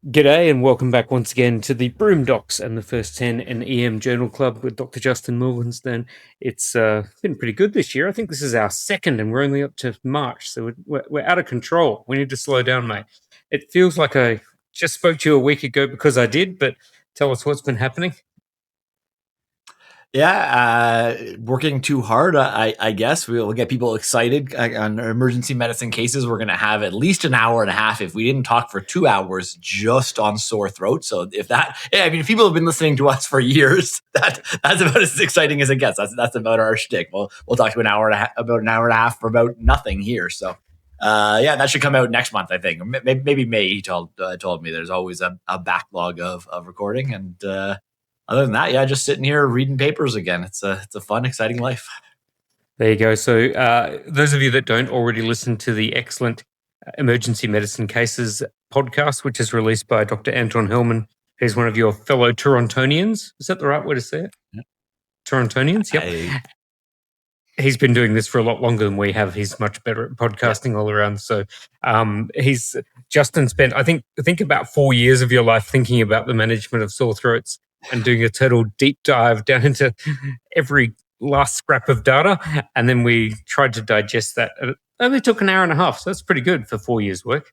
G'day and welcome back once again to the BroomeDocs and the First 10 and EM Journal Club with Dr. Justin Morgenstern. It's been pretty good this year. I think this is our second and we're only up to March, so we're out of control. We need to slow down, mate. It feels like I just spoke to you a week ago because I did, but tell us what's been happening. Yeah, working too hard, I guess. We'll get people excited on emergency medicine cases. We're going to have at least an hour and a half if we didn't talk for 2 hours just on sore throat. So if if people have been listening to us for years, that's about as exciting as it gets. That's about our shtick. We'll talk to about an hour and a half for about nothing here. So that should come out next month, I think. Maybe May. He told me there's always a backlog of recording and. Other than that, just sitting here reading papers again. It's a fun, exciting life. There you go. So those of you that don't already listen to the excellent Emergency Medicine Cases podcast, which is released by Dr. Anton Hellman, who's one of your fellow Torontonians. Is that the right way to say it? Yep. Torontonians? Yep. He's been doing this for a lot longer than we have. He's much better at podcasting all around. So Justin spent, I think about 4 years of your life thinking about the management of sore throats and doing a total deep dive down into every last scrap of data. And then we tried to digest that. It only took an hour and a half. So that's pretty good for 4 years' work.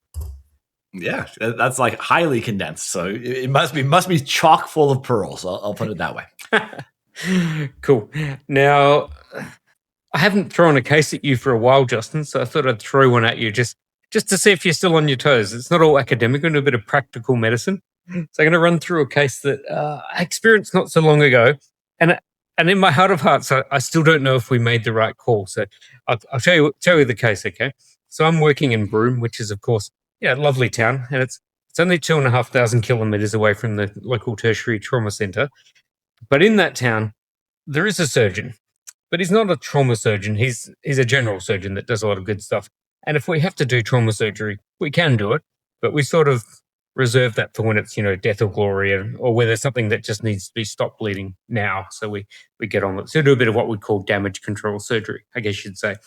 Yeah, that's like highly condensed. So it must be chock full of pearls. I'll put it that way. Cool. Now, I haven't thrown a case at you for a while, Justin, so I thought I'd throw one at you just to see if you're still on your toes. It's not all academic, we're going to do a bit of practical medicine. So I'm going to run through a case that I experienced not so long ago. And in my heart of hearts, I still don't know if we made the right call. So I'll tell you the case, okay? So I'm working in Broome, which is, of course, a lovely town. And it's only 2,500 kilometres away from the local tertiary trauma centre. But in that town, there is a surgeon. But he's not a trauma surgeon. He's a general surgeon that does a lot of good stuff. And if we have to do trauma surgery, we can do it. But we sort of reserve that for when it's, death or glory, or where there's something that just needs to be stopped bleeding now. So we get on with it. So do a bit of what we'd call damage control surgery, I guess you'd say.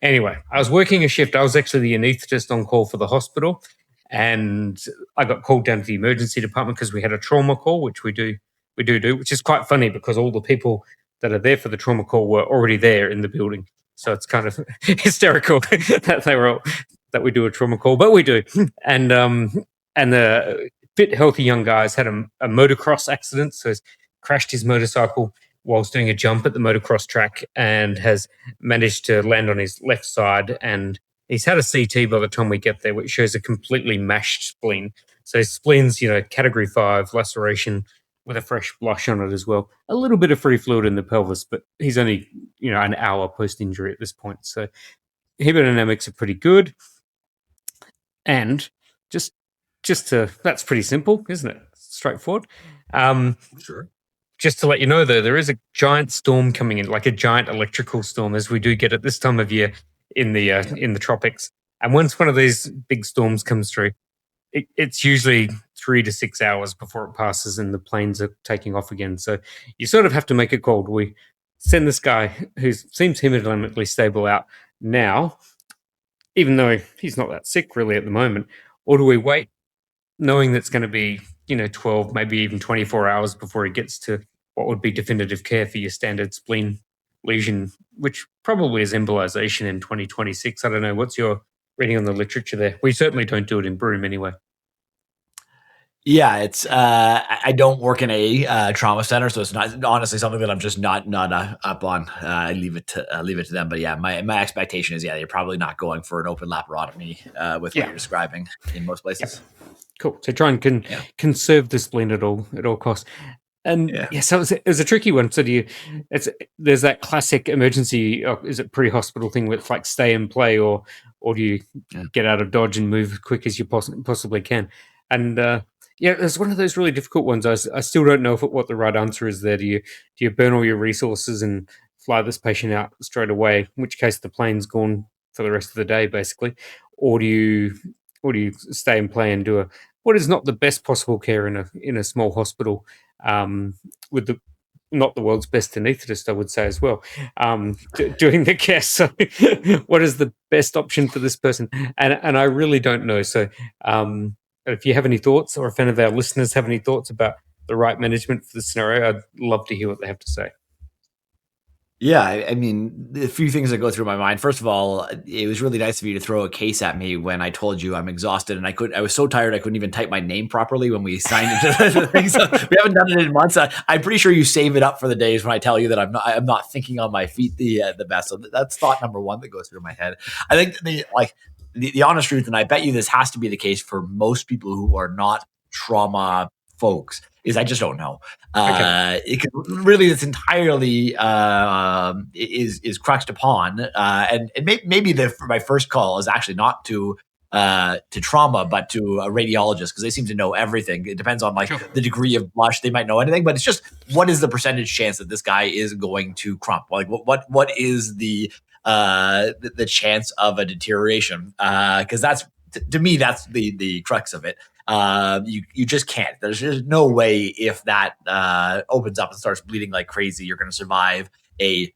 Anyway, I was working a shift. I was actually the anaesthetist on call for the hospital. And I got called down to the emergency department because we had a trauma call, which we do, which is quite funny because all the people that are there for the trauma call were already there in the building. So it's kind of hysterical that we do a trauma call, but we do. And the fit, healthy young guy's had a motocross accident. So he's crashed his motorcycle whilst doing a jump at the motocross track and has managed to land on his left side. And he's had a CT by the time we get there, which shows a completely mashed spleen. So his spleen's, category 5 laceration with a fresh blush on it as well. A little bit of free fluid in the pelvis, but he's only, an hour post-injury at this point. So hemodynamics are pretty good. And just that's pretty simple, isn't it? Straightforward. Sure. Just to let you know, though, there is a giant storm coming in, like a giant electrical storm, as we do get at this time of year in the tropics. And once one of these big storms comes through, it's usually 3 to 6 hours before it passes and the planes are taking off again. So you sort of have to make a call. Do we send this guy who seems hemodynamically stable out now, even though he's not that sick really at the moment, or do we wait knowing that's going to be, 12, maybe even 24 hours before he gets to what would be definitive care for your standard spleen lesion, which probably is embolization in 2026. I don't know. What's your reading on the literature there? We certainly don't do it in Broome anyway. Yeah, it's I don't work in a trauma center, so it's not honestly something that I'm just not up on. I leave it to them. But yeah, my expectation is you're probably not going for an open laparotomy with what you're describing in most places. Yeah. Cool. So try and conserve the spleen at all costs. And so it was a tricky one. So there's that classic emergency, is it pre-hospital thing with like stay and play, or do you get out of Dodge and move as quick as you possibly can? And it's one of those really difficult ones. I still don't know what the right answer is there. Do you burn all your resources and fly this patient out straight away, in which case the plane's gone for the rest of the day, basically, or do you stay and play and do what is not the best possible care in a small hospital, with not the world's best anaesthetist, I would say as well, doing the care. So what is the best option for this person? And I really don't know. So if you have any thoughts, or if any of our listeners have any thoughts about the right management for the scenario, I'd love to hear what they have to say. Yeah, I mean, a few things that go through my mind. First of all, it was really nice of you to throw a case at me when I told you I'm exhausted, and I was so tired I couldn't even type my name properly when we signed into the thing. So we haven't done it in months. I'm pretty sure you save it up for the days when I tell you that I'm not thinking on my feet the best. So that's thought number one that goes through my head. I think the honest truth, and I bet you this has to be the case for most people who are not trauma folks, is I just don't know. It could really, it's entirely is cruxed upon, and maybe my first call is actually not to trauma, but to a radiologist, because they seem to know everything. It depends on the degree of blush; they might know anything, but it's just what is the percentage chance that this guy is going to crump? Like what is the chance of a deterioration? Because that's, to me, that's the crux of it. You just can't. There's just no way, if that opens up and starts bleeding like crazy, you're going to survive a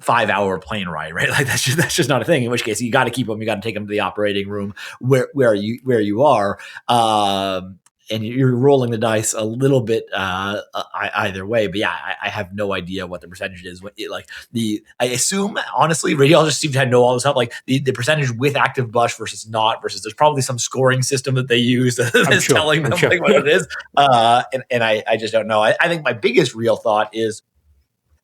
5-hour plane ride, right? Like that's just not a thing. In which case, you got to keep them. You got to take them to the operating room where you are. And you're rolling the dice a little bit either way. But yeah, I have no idea what the percentage is. I assume, honestly, radiologists seem to know all this stuff, like the percentage with active blush versus not, versus there's probably some scoring system that they use that's telling them what it is. And I just don't know. I think my biggest real thought is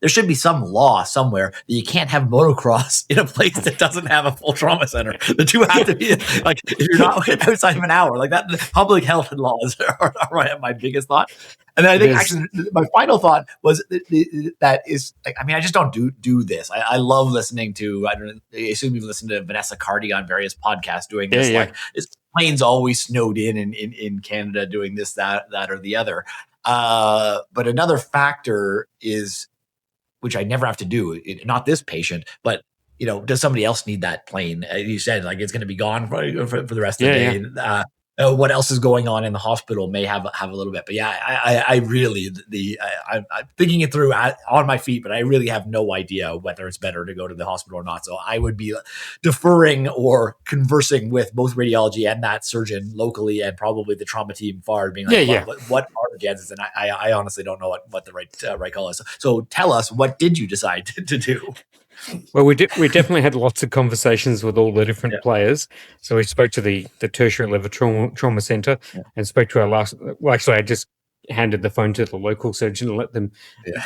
there should be some law somewhere that you can't have motocross in a place that doesn't have a full trauma center. The two have to be, like, if you're not outside of an hour, like that, the public health laws are my biggest thought. And then I think actually my final thought was that is, like, I mean, I just don't do this. I love listening to, I assume you've listened to Vanessa Carty on various podcasts doing this. Yeah. Like, it's planes always snowed in Canada doing this, that or the other. But another factor is, which I never have to do, not this patient, but does somebody else need that plane? You said, like, it's going to be gone for the rest of the day. Yeah. What else is going on in the hospital may have a little bit, but yeah, I really, I'm thinking it through on my feet, but I really have no idea whether it's better to go to the hospital or not. So I would be deferring or conversing with both radiology and that surgeon locally, and probably the trauma team far, being like, what are the chances? And I honestly don't know what the right call is. So tell us, what did you decide to do? Well, we definitely had lots of conversations with all the different players. So we spoke to the tertiary level trauma center and spoke to I just handed the phone to the local surgeon and let them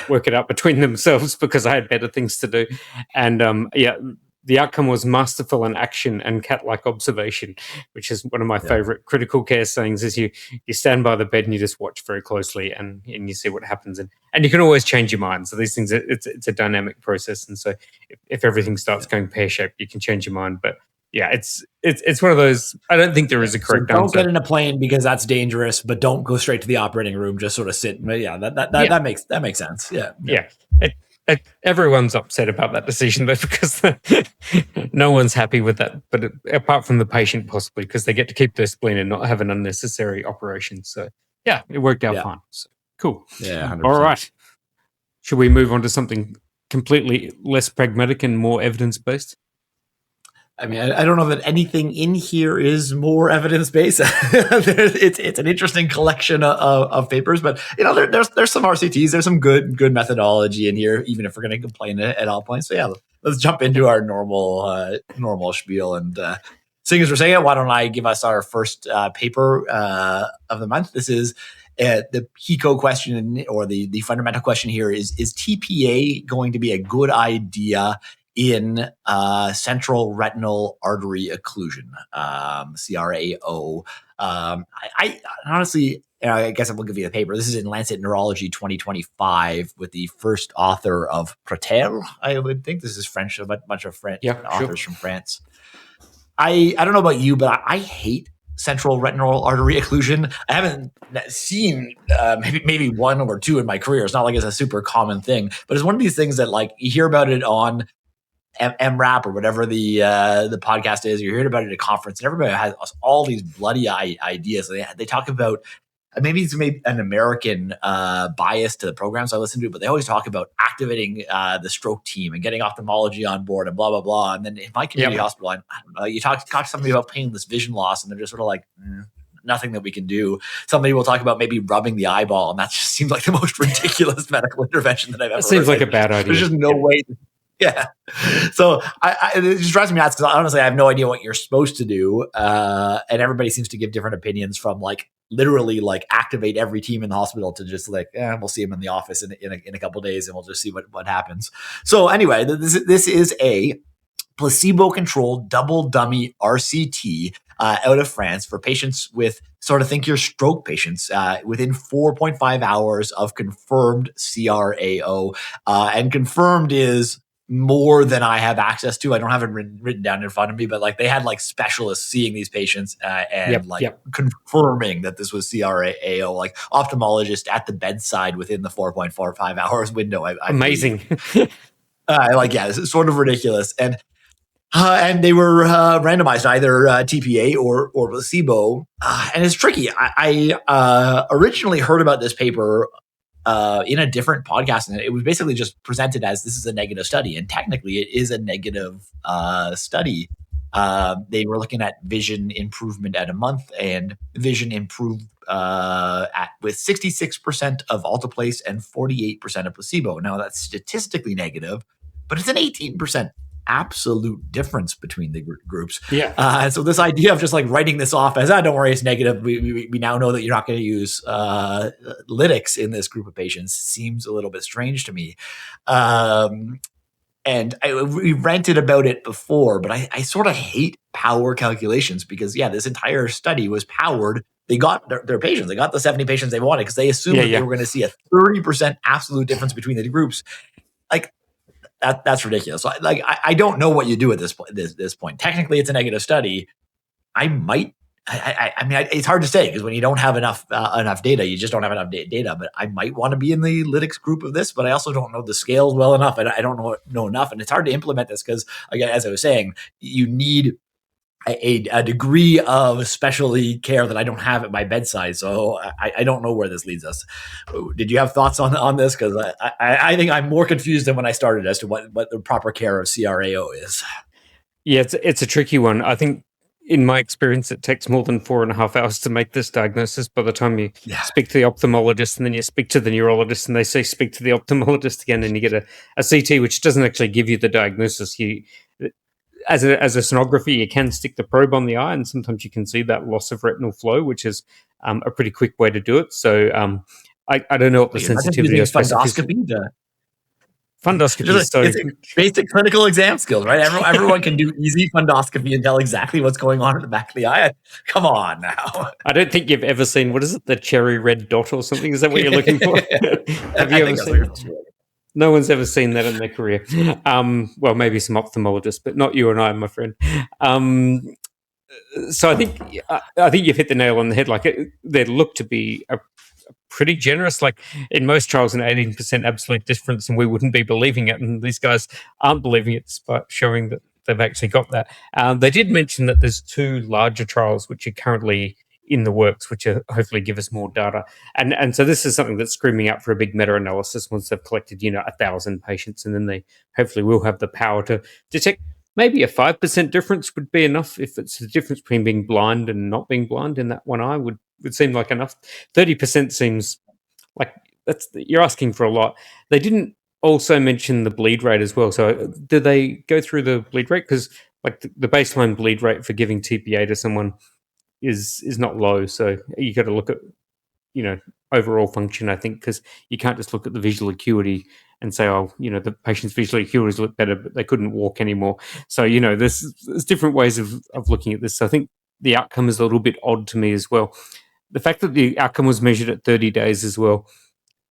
work it out between themselves, because I had better things to do. And the outcome was masterful in action and cat-like observation, which is one of my favorite critical care sayings. Is you stand by the bed and you just watch very closely and you see what happens, and you can always change your mind. So these things, it's a dynamic process, and so if everything starts going pear-shaped, you can change your mind. But yeah, it's one of those. I don't think there is a correct answer. Don't get in a plane because that's dangerous, but don't go straight to the operating room. Just sort of sit. Yeah, that makes sense. Yeah. Everyone's upset about that decision, though, because no one's happy with that. But apart from the patient, possibly, because they get to keep their spleen and not have an unnecessary operation. So yeah, it worked out fine. So, cool. Yeah. 100%. All right. Should we move on to something completely less pragmatic and more evidence-based? I mean, I don't know that anything in here is more evidence-based. It's an interesting collection of papers, but there's some RCTs, there's some good methodology in here, even if we're going to complain at all points. So yeah, let's jump into our normal spiel. And seeing as we're saying it, why don't I give us our first paper of the month? This is the HECO question, or the fundamental question here is TPA going to be a good idea in central retinal artery occlusion, CRAO. I honestly, I guess I will give you the paper. This is in Lancet Neurology 2025 with the first author of Préterre, I would think. This is French, a bunch of French authors from France. I don't know about you, but I hate central retinal artery occlusion. I haven't seen maybe one or two in my career. It's not like it's a super common thing, but it's one of these things that, like, you hear about it on MRAP or whatever the podcast is. You heard about it at a conference, and everybody has all these bloody ideas. They talk about, maybe it's an American bias to the programs I listen to, but they always talk about activating the stroke team and getting ophthalmology on board and blah blah blah. And then in my community hospital, I don't know, you talk to somebody about painless vision loss, and they're just sort of like, nothing that we can do. Somebody will talk about maybe rubbing the eyeball, and that just seems like the most ridiculous medical intervention that I've ever heard. It seems like a bad idea. There's just no way. Yeah. So it just drives me nuts because honestly, I have no idea what you're supposed to do. And everybody seems to give different opinions from like literally like activate every team in the hospital to just like, we'll see him in the office in a couple of days and we'll just see what happens. So anyway, this is a placebo-controlled double dummy RCT out of France for patients with sort of think your stroke patients within 4.5 hours of confirmed CRAO. And confirmed is more than I have access to. I don't have it written down in front of me, but like they had like specialists seeing these patients and confirming that this was CRAO, like ophthalmologist at the bedside within the 4.45 hours window. Amazing. This is sort of ridiculous. And they were randomized either TPA or placebo. And it's tricky. I originally heard about this paper in a different podcast, and it was basically just presented as this is a negative study, and technically it is a negative study. They were looking at vision improvement at a month and vision improved with 66% of alteplase and 48% of placebo. Now that's statistically negative, but it's an 18% absolute difference between the groups. Yeah. So this idea of just like writing this off as, don't worry, it's negative. We now know that you're not going to use lytics in this group of patients seems a little bit strange to me. And we ranted about it before, but I sort of hate power calculations because this entire study was powered. They got their patients. They got the 70 patients they wanted because they assumed that they were going to see a 30% absolute difference between the groups. Like, that's ridiculous. So, like, I don't know what you do at this point. Technically, it's a negative study. I mean, it's hard to say because when you don't have enough data, you just don't have enough data. But I might want to be in the lytics group of this, but I also don't know the scales well enough. I don't know enough, and it's hard to implement this because, again, as I was saying, you need a degree of specialty care that I don't have at my bedside. So I don't know where this leads us. Did you have thoughts on this? Because I think I'm more confused than when I started as to what the proper care of CRAO is. Yeah, it's a tricky one. I think in my experience, it takes more than 4.5 hours to make this diagnosis. By the time you speak to the ophthalmologist and then you speak to the neurologist and they say speak to the ophthalmologist again and you get a CT, which doesn't actually give you the diagnosis. As a sonography, you can stick the probe on the eye, and sometimes you can see that loss of retinal flow, which is a pretty quick way to do it. So I don't know what the sensitivity is. Fundoscopy. So basic clinical exam skills, right? Everyone can do easy fundoscopy and tell exactly what's going on in the back of the eye. Come on now. I don't think you've ever seen, what is it, the cherry red dot or something? Is that what you're looking for? Have you ever seen it? No one's ever seen that in their career. Well, maybe some ophthalmologists, but not you and I, my friend. So I think you've hit the nail on the head. Like there looked to be a pretty generous, like in most trials, an 18% absolute difference, and we wouldn't be believing it. And these guys aren't believing it, despite showing that they've actually got that. They did mention that there's 2 larger trials which are currently in the works, which hopefully give us more data. And so this is something that's screaming out for a big meta-analysis once they've collected, 1,000 patients, and then they hopefully will have the power to detect maybe a 5% difference would be enough. If it's the difference between being blind and not being blind in that one eye would seem like enough. 30% seems like you're asking for a lot. They didn't also mention the bleed rate as well. So did they go through the bleed rate? Because like the baseline bleed rate for giving TPA to someone is not low, so you got to look at overall function, I think, because you can't just look at the visual acuity and say, the patient's visual acuities look better, but they couldn't walk anymore. So there's different ways of looking at this. So I think the outcome is a little bit odd to me as well. The fact that the outcome was measured at 30 days as well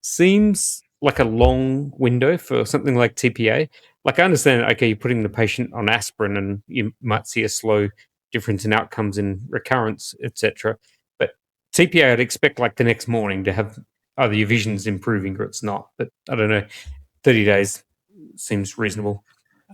seems like a long window for something like TPA. Like I understand, okay, you're putting the patient on aspirin and you might see a slow difference in outcomes in recurrence, etc. But TPA, I'd expect like the next morning to have either your vision's improving or it's not. But I don't know, 30 days seems reasonable.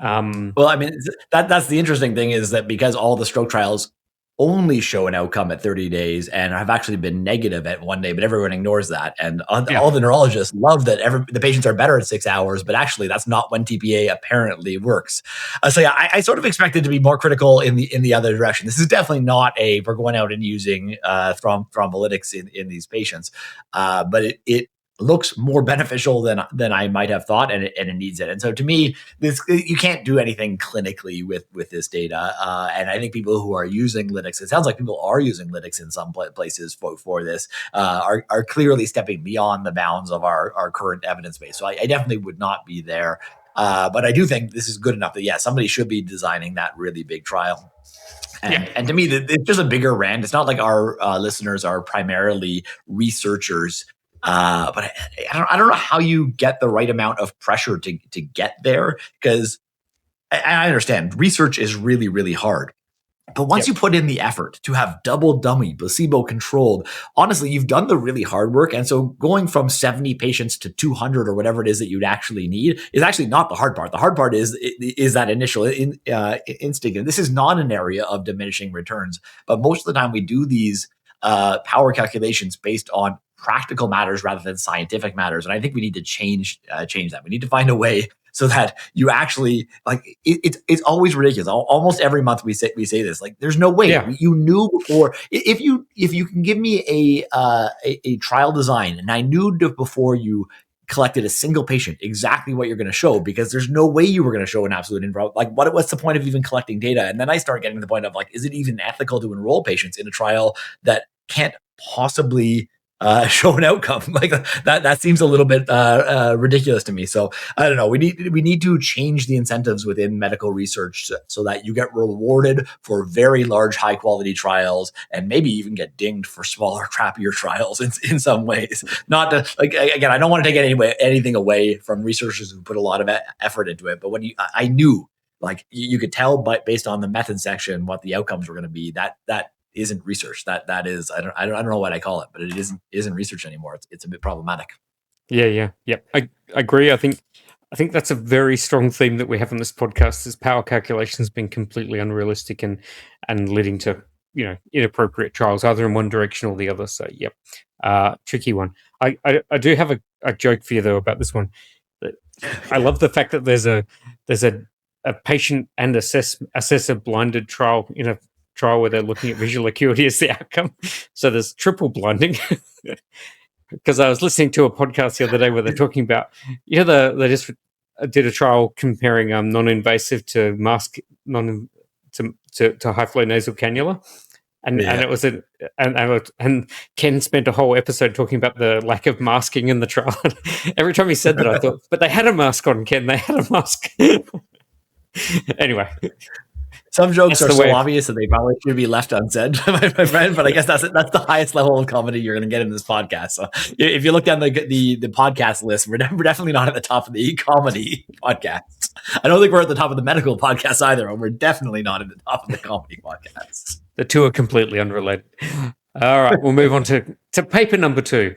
Well, I mean, that's the interesting thing is that because all the stroke trials only show an outcome at 30 days and have actually been negative at 1 day, but everyone ignores that. And all the neurologists love that the patients are better at 6 hours, but actually that's not when TPA apparently works. So yeah, I sort of expected to be more critical in the other direction. This is definitely not we're going out and using thrombolytics in these patients, but it looks more beneficial than I might have thought, and it needs it. And so to me, you can't do anything clinically with this data. And I think people who are using lytics, it sounds like people are using lytics in some places for this, are clearly stepping beyond the bounds of our current evidence base. So I definitely would not be there. But I do think this is good enough that, somebody should be designing that really big trial. And to me, it's just a bigger rant. It's not like our listeners are primarily researchers. But I don't know how you get the right amount of pressure to get there, because I understand research is really, really hard. But once you put in the effort to have double dummy, placebo controlled, honestly, you've done the really hard work. And so going from 70 patients to 200 or whatever it is that you'd actually need is actually not the hard part. The hard part is that initial instinct. And this is not an area of diminishing returns. But most of the time we do these power calculations based on practical matters rather than scientific matters. And I think we need to change that. We need to find a way so that you actually, like, it's always ridiculous. Almost every month we say this, like, there's no way you knew before. If you can give me a trial design, and I knew before you collected a single patient exactly what you're going to show, because there's no way you were going to show an absolute enroll. Like, what's the point of even collecting data? And then I start getting to the point of, like, is it even ethical to enroll patients in a trial that can't possibly show an outcome? Like, that seems a little bit ridiculous to me. So I don't know. We need to change the incentives within medical research so that you get rewarded for very large, high quality trials, and maybe even get dinged for smaller, crappier trials in some ways. Not to, like, again, I don't want to take anything away from researchers who put a lot of effort into it, but when I knew, like, you could tell, but based on the method section, what the outcomes were going to be. That isn't research. That is, I don't know what I call it, but it isn't research anymore. It's a bit problematic. Yeah. I agree. I think that's a very strong theme that we have on this podcast, is power calculations being completely unrealistic and leading to, inappropriate trials, either in one direction or the other. So tricky one. I do have a joke for you though about this one. I love the fact that there's a patient and assessor blinded trial in a trial where they're looking at visual acuity as the outcome. So there's triple blinding. Because I was listening to a podcast the other day where they're talking about, they just did a trial comparing non-invasive to mask to high flow nasal cannula. And it was and Ken spent a whole episode talking about the lack of masking in the trial. Every time he said that, I thought, but they had a mask on, Ken. They had a mask. Anyway. Some jokes are so obvious that they probably should be left unsaid, my friend. But I guess that's the highest level of comedy you're going to get in this podcast. So if you look down the podcast list, we're definitely not at the top of the comedy podcasts. I don't think we're at the top of the medical podcast either, and we're definitely not at the top of the comedy podcasts. The two are completely unrelated. All right, we'll move on to paper number 2.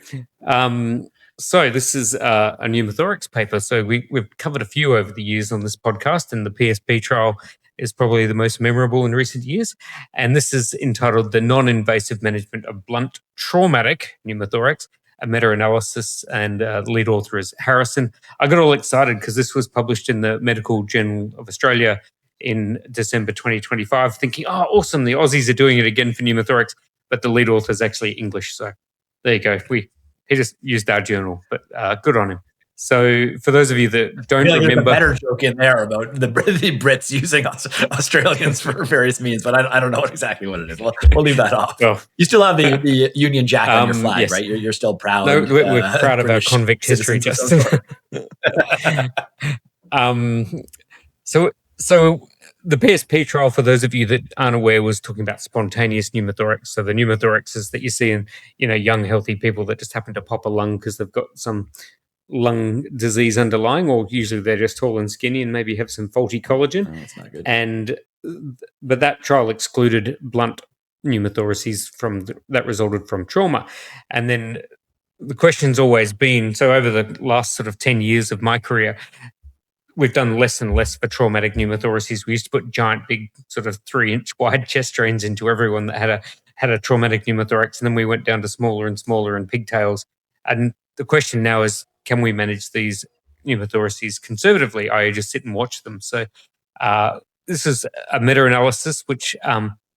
So this is a pneumothorax paper. So we've covered a few over the years on this podcast, and the PSP trial is probably the most memorable in recent years. And this is entitled The Non-Invasive Management of Blunt Traumatic Pneumothorax, a meta-analysis, and the lead author is Harrison. I got all excited because this was published in the Medical Journal of Australia in December 2025, thinking, oh, awesome, the Aussies are doing it again for pneumothorax, but the lead author is actually English. So there you go. He just used our journal, but good on him. So for those of you that don't remember... There's a better joke in there about the Brits using Australians for various means, but I don't know exactly what it is. We'll leave that off. Oh. You still have the Union Jack on your flag, yes. Right? You're still proud. No, we're proud of our convict history, Justin. So the PSP trial, for those of you that aren't aware, was talking about spontaneous pneumothorax. So the pneumothoraxes that you see in young, healthy people that just happen to pop a lung because they've got some lung disease underlying, or usually they're just tall and skinny and maybe have some faulty collagen. Oh, that's not good. But that trial excluded blunt pneumothoraces that resulted from trauma. And then the question's always been, so over the last sort of 10 years of my career, we've done less and less for traumatic pneumothoraces. We used to put giant, big, sort of 3-inch wide chest drains into everyone that had a traumatic pneumothorax, and then we went down to smaller and smaller and pigtails. And the question now is, can we manage these pneumothoraces conservatively, i.e. just sit and watch them? So this is a meta-analysis which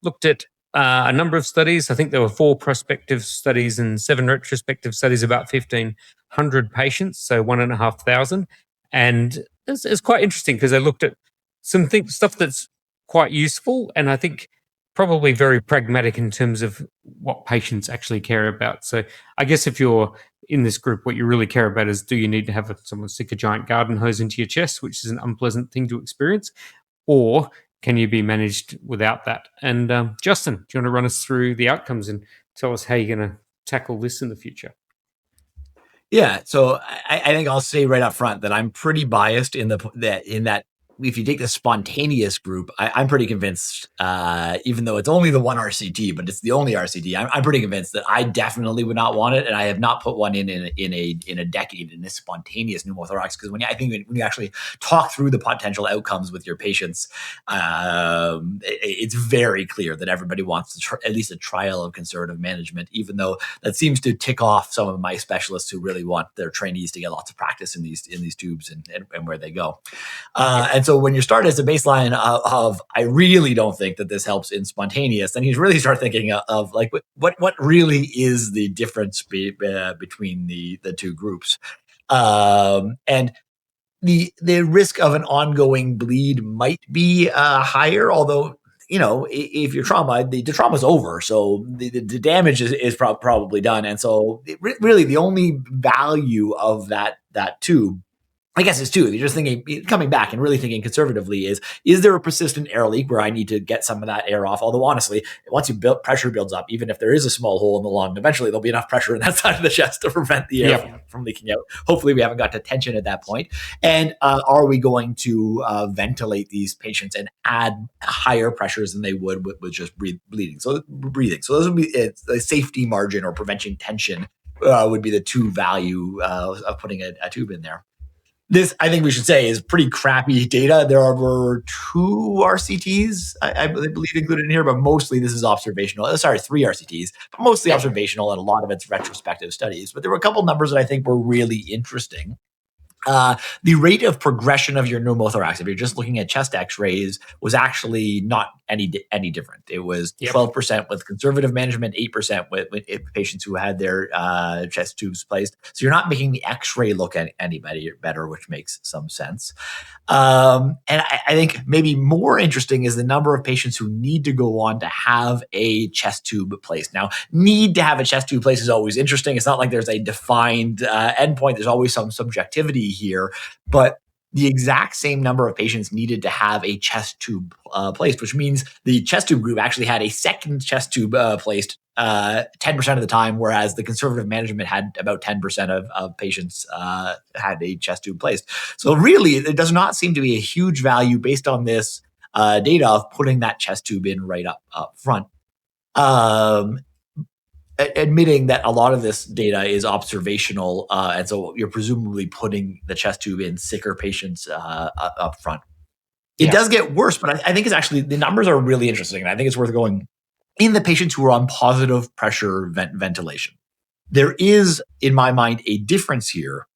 looked at a number of studies. I think there were 4 prospective studies and 7 retrospective studies, about 1,500 patients, so 1,500. And it's quite interesting because they looked at some stuff that's quite useful, and I think probably very pragmatic in terms of what patients actually care about. So I guess if you're in this group, what you really care about is, do you need to have someone stick a giant garden hose into your chest, which is an unpleasant thing to experience, or can you be managed without that? And Justin, do you want to run us through the outcomes and tell us how you're going to tackle this in the future? Yeah, so I think I'll say right up front that I'm pretty biased in that if you take the spontaneous group, I'm pretty convinced, even though it's only the one RCT, but it's the only RCT, I'm pretty convinced that I definitely would not want it, and I have not put one in a decade in this spontaneous pneumothorax, because when you actually talk through the potential outcomes with your patients, it's very clear that everybody wants at least a trial of conservative management, even though that seems to tick off some of my specialists who really want their trainees to get lots of practice in these tubes and where they go. And so when you start as a baseline of I really don't think that this helps in spontaneous, then you really start thinking of like what really is the difference between the two groups, and the risk of an ongoing bleed might be higher, although if you're trauma, the trauma's over, so the damage is probably done, and so really the only value of that tube, I guess, it's 2. If you're just thinking, coming back and really thinking conservatively, is there a persistent air leak where I need to get some of that air off? Although honestly, once pressure builds up, even if there is a small hole in the lung, eventually there'll be enough pressure in that side of the chest to prevent the air from leaking out. Hopefully we haven't got to tension at that point. And are we going to ventilate these patients and add higher pressures than they would with just bleeding? So breathing. So those would be the safety margin or preventing tension would be the 2 value of putting a tube in there. This, I think we should say, is pretty crappy data. There were 2 RCTs, I believe, included in here, but mostly this is observational. 3 RCTs, but mostly observational, and a lot of it's retrospective studies. But there were a couple numbers that I think were really interesting. The rate of progression of your pneumothorax, if you're just looking at chest x-rays, was actually not any different. It was 12% with conservative management, 8% with patients who had their chest tubes placed. So you're not making the x-ray look at anybody better, which makes some sense. And I think maybe more interesting is the number of patients who need to go on to have a chest tube placed. Now, need to have a chest tube placed is always interesting. It's not like there's a defined endpoint. There's always some subjectivity here, but the exact same number of patients needed to have a chest tube placed, which means the chest tube group actually had a second chest tube placed 10% of the time, whereas the conservative management had about 10% of patients had a chest tube placed. So really, it does not seem to be a huge value based on this data of putting that chest tube in right up front. Admitting that a lot of this data is observational, and so you're presumably putting the chest tube in sicker patients up front. It does get worse, but I think it's actually, the numbers are really interesting, and I think it's worth going in the patients who are on positive pressure ventilation. There is, in my mind, a difference here,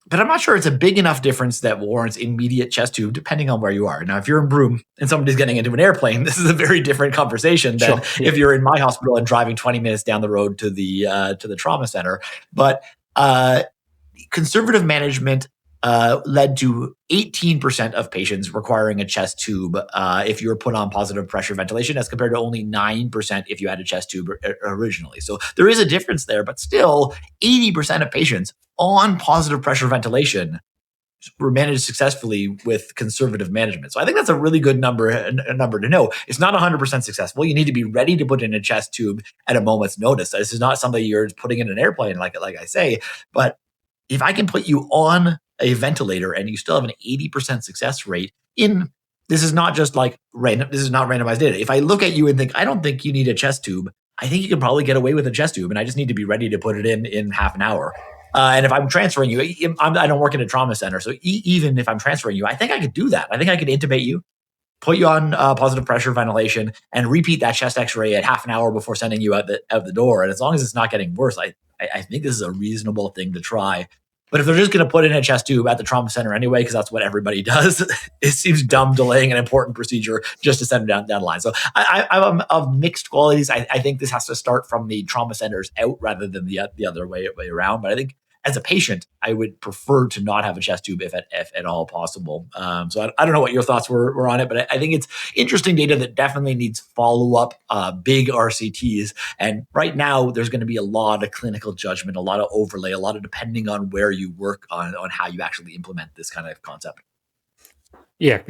but I'm not sure it's a big enough difference that warrants immediate chest tube, depending on where you are. Now, if you're in Broome and somebody's getting into an airplane, this is a very different conversation than if you're in my hospital and driving 20 minutes down the road to the trauma center. But conservative management led to 18% of patients requiring a chest tube if you were put on positive pressure ventilation, as compared to only 9% if you had a chest tube originally. So there is a difference there, but still 80% of patients on positive pressure ventilation were managed successfully with conservative management. So I think that's a really good number to know. It's not 100% successful. You need to be ready to put in a chest tube at a moment's notice. This is not something you're putting in an airplane, like I say. But if I can put you on a ventilator and you still have an 80% success rate this is not just like random, this is not randomized data. If I look at you and think, I don't think you need a chest tube, I think you can probably get away with a chest tube, and I just need to be ready to put it in half an hour. And if I'm transferring you, I don't work in a trauma center. So even if I'm transferring you, I think I could do that. I think I could intubate you, put you on positive pressure ventilation, and repeat that chest x-ray at half an hour before sending you out the door. And as long as it's not getting worse, I think this is a reasonable thing to try. But if they're just going to put in a chest tube at the trauma center anyway, because that's what everybody does, it seems dumb delaying an important procedure just to send them down the line. So I'm of mixed qualities. I think this has to start from the trauma centers out rather than the other way around. But I think as a patient, I would prefer to not have a chest tube if at all possible. So I don't know what your thoughts were on it, but I think it's interesting data that definitely needs follow-up, big RCTs. And right now, there's going to be a lot of clinical judgment, a lot of overlay, a lot of depending on where you work on how you actually implement this kind of concept. Yeah.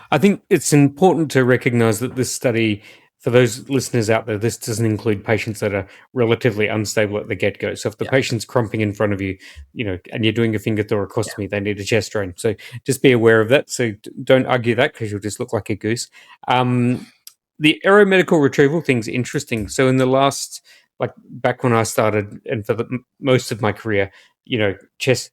I think it's important to recognize that this study, for those listeners out there, this doesn't include patients that are relatively unstable at the get-go. So if the patient's crumping in front of you, and you're doing a finger thoracostomy, they need a chest drain. So just be aware of that. So don't argue that because you'll just look like a goose. The aeromedical retrieval thing's interesting. So in the last, back when I started and for most of my career, chest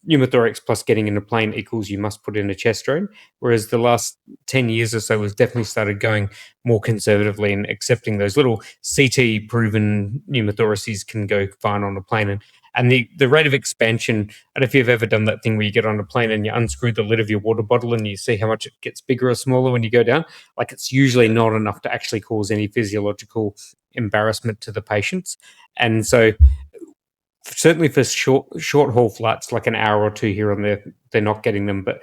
pneumothorax plus getting in a plane equals you must put in a chest drain, whereas the last 10 years or so was definitely started going more conservatively and accepting those little CT proven pneumothoraces can go fine on a plane. And the rate of expansion, and if you've ever done that thing where you get on a plane and you unscrew the lid of your water bottle and you see how much it gets bigger or smaller when you go down, it's usually not enough to actually cause any physiological embarrassment to the patients. And so certainly for short haul flights, like an hour or two here and there, they're not getting them. But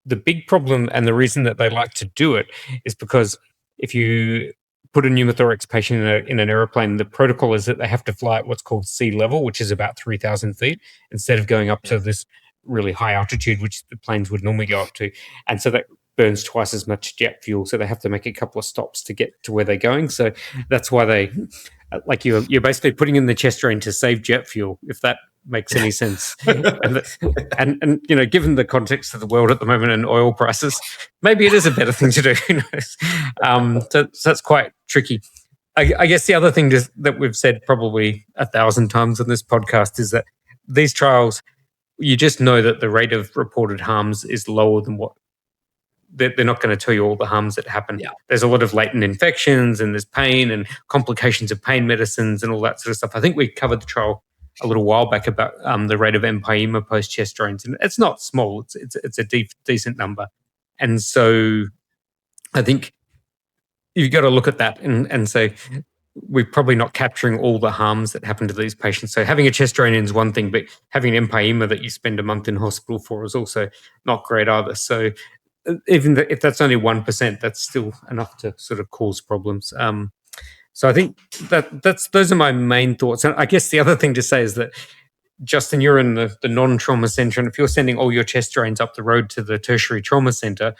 the big problem and the reason that they like to do it is because if you put a pneumothorax patient in an airplane, the protocol is that they have to fly at what's called sea level, which is about 3,000 feet, instead of going up to this really high altitude, which the planes would normally go up to. And so that burns twice as much jet fuel. So they have to make a couple of stops to get to where they're going. So that's why they... you're basically putting in the chest drain to save jet fuel, if that makes any sense. and given the context of the world at the moment and oil prices, maybe it is a better thing to do. Who knows? So that's quite tricky. I guess the other thing that we've said probably 1,000 times on this podcast is that these trials, you just know that the rate of reported harms is lower than what they're not going to tell you all the harms that happen. Yeah. There's a lot of latent infections and there's pain and complications of pain medicines and all that sort of stuff. I think we covered the trial a little while back about the rate of empyema post chest drains, and it's not small. It's a decent number, and so I think you've got to look at that and say we're probably not capturing all the harms that happen to these patients. So having a chest drain is one thing, but having an empyema that you spend a month in hospital for is also not great either. So even if that's only 1%, that's still enough to sort of cause problems. So I think those are my main thoughts. And I guess the other thing to say is that, Justin, you're in the non-trauma center, and if you're sending all your chest drains up the road to the tertiary trauma center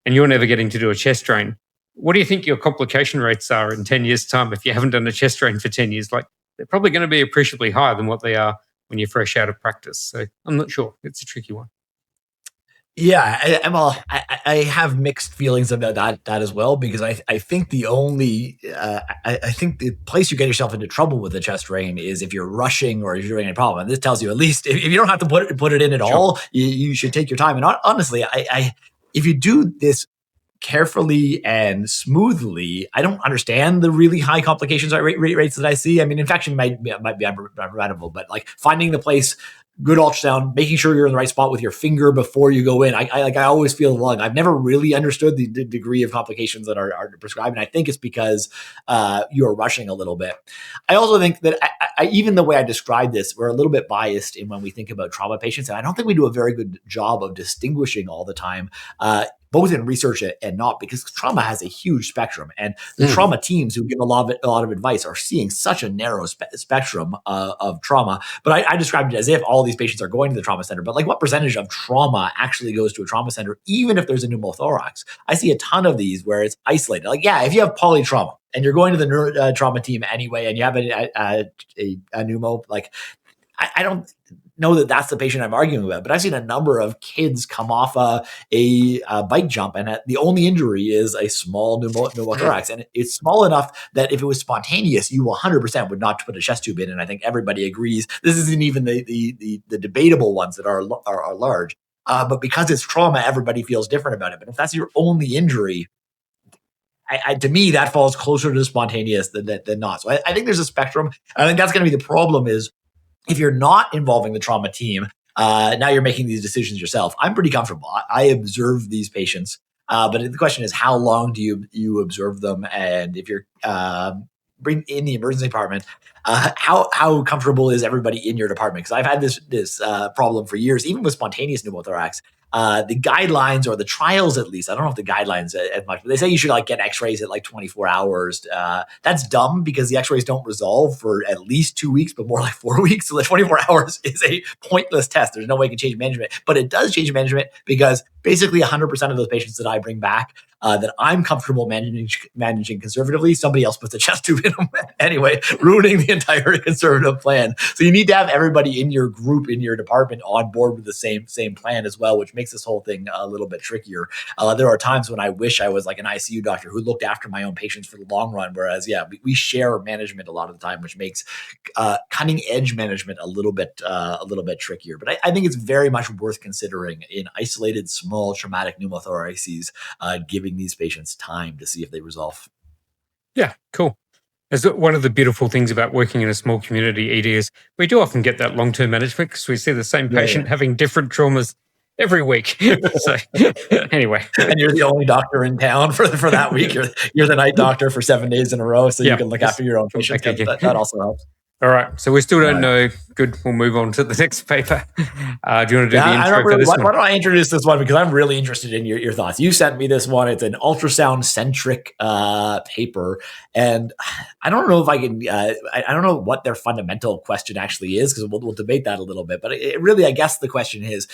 and you're never getting to do a chest drain, what do you think your complication rates are in 10 years' time if you haven't done a chest drain for 10 years? They're probably going to be appreciably higher than what they are when you're fresh out of practice. So I'm not sure. It's a tricky one. Yeah, I have mixed feelings about that as well, because I think I think the place you get yourself into trouble with the chest drain is if you're rushing or if you're having a problem. And this tells you, at least if you don't have to put it in at all, you should take your time. And honestly, if you do this carefully and smoothly, I don't understand the really high complications rates that I see. I mean, infection might be preventable, but finding the place, good ultrasound, making sure you're in the right spot with your finger before you go in. I always feel the lung. I've never really understood the degree of complications that are prescribed, and I think it's because you're rushing a little bit. I also think that even the way I describe this, we're a little bit biased in when we think about trauma patients, and I don't think we do a very good job of distinguishing all the time. Both in research and not, because trauma has a huge spectrum, and the trauma teams who give a lot of advice are seeing such a narrow spectrum of trauma. But I described it as if all these patients are going to the trauma center, but what percentage of trauma actually goes to a trauma center, even if there's a pneumothorax? I see a ton of these where it's isolated. If you have polytrauma and you're going to the trauma team anyway, and you have a pneumo, I don't know that that's the patient I'm arguing about, but I've seen a number of kids come off a bike jump, and the only injury is a small pneumothorax, and it's small enough that if it was spontaneous, you 100% would not put a chest tube in, and I think everybody agrees. This isn't even the debatable ones that are large, but because it's trauma, everybody feels different about it. But if that's your only injury, to me, that falls closer to spontaneous than not. So I think there's a spectrum. I think that's going to be the problem is if you're not involving the trauma team, now you're making these decisions yourself. I'm pretty comfortable. I observe these patients, but the question is, how long do you observe them? And if you're bring in the emergency department, how comfortable is everybody in your department? Because I've had this problem for years, even with spontaneous pneumothorax. The guidelines or the trials, at least, I don't know if the guidelines as much, but they say you should get x-rays at 24 hours. That's dumb because the x-rays don't resolve for at least 2 weeks, but more like 4 weeks. So the 24 hours is a pointless test. There's no way it can change management, but it does change management because basically 100% of those patients that I bring back that I'm comfortable managing conservatively, somebody else puts a chest tube in them anyway, ruining the entire conservative plan. So you need to have everybody in your group, in your department on board with the same plan as well, which makes this whole thing a little bit trickier. There are times when I wish I was like an ICU doctor who looked after my own patients for the long run, whereas, we share management a lot of the time, which makes cutting edge management a little bit trickier. But I think it's very much worth considering in isolated small traumatic pneumothoraces, giving these patients time to see if they resolve. Yeah, cool. As one of the beautiful things about working in a small community ED is we do often get that long-term management because we see the same patient having different traumas every week. So anyway. And you're the only doctor in town for that week. You're the night doctor for 7 days in a row, so you can look after your own patients. That also helps. All right. So we still don't know. Good. We'll move on to the next paper. Do you want to do the intro for this one? Why don't I introduce this one? Because I'm really interested in your thoughts. You sent me this one. It's an ultrasound-centric paper. And I don't know if I can, I don't know what their fundamental question actually is, because we'll debate that a little bit. But it really, I guess the question is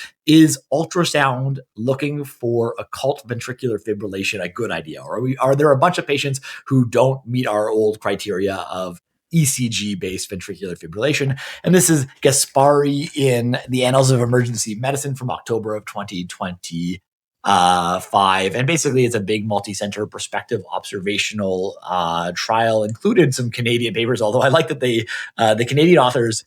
ultrasound looking for occult ventricular fibrillation a good idea? Or are there a bunch of patients who don't meet our old criteria of ECG-based ventricular fibrillation? And this is Gaspari in the Annals of Emergency Medicine from October of 2025. And basically, it's a big multi-center prospective observational trial, included some Canadian papers, although I like that the Canadian authors,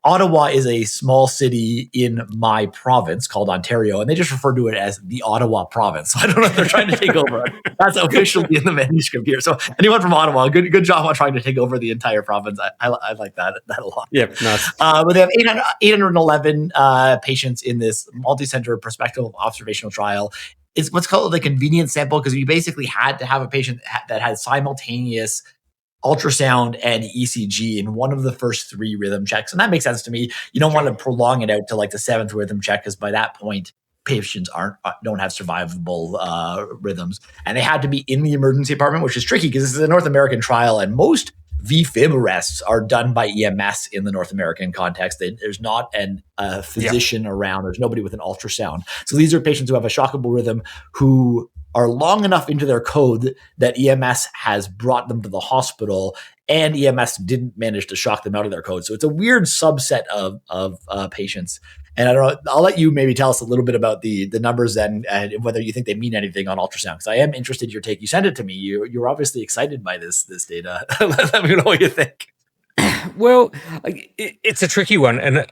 Ottawa is a small city in my province called Ontario, and they just refer to it as the Ottawa province. So I don't know if they're trying to take over. That's officially in the manuscript here. So anyone from Ottawa, good job on trying to take over the entire province. I like that a lot. Yep, nice. But they have 811 patients in this multi-center prospective observational trial. It's what's called the convenience sample, because you basically had to have a patient that had simultaneous ultrasound and ECG in one of the first 3 rhythm checks. And that makes sense to me. You don't want to prolong it out to the 7th rhythm check, because by that point, patients don't have survivable rhythms. And they had to be in the emergency department, which is tricky because this is a North American trial, and most V Fib arrests are done by EMS in the North American context. There's not a physician around. There's nobody with an ultrasound. So these are patients who have a shockable rhythm who are long enough into their code that EMS has brought them to the hospital, and EMS didn't manage to shock them out of their code. So it's a weird subset of patients. And I don't know, I'll let you maybe tell us a little bit about the numbers and whether you think they mean anything on ultrasound, because I am interested in your take. You sent it to me. You're obviously excited by this data. Let me know what you think. Well, it's a tricky one. And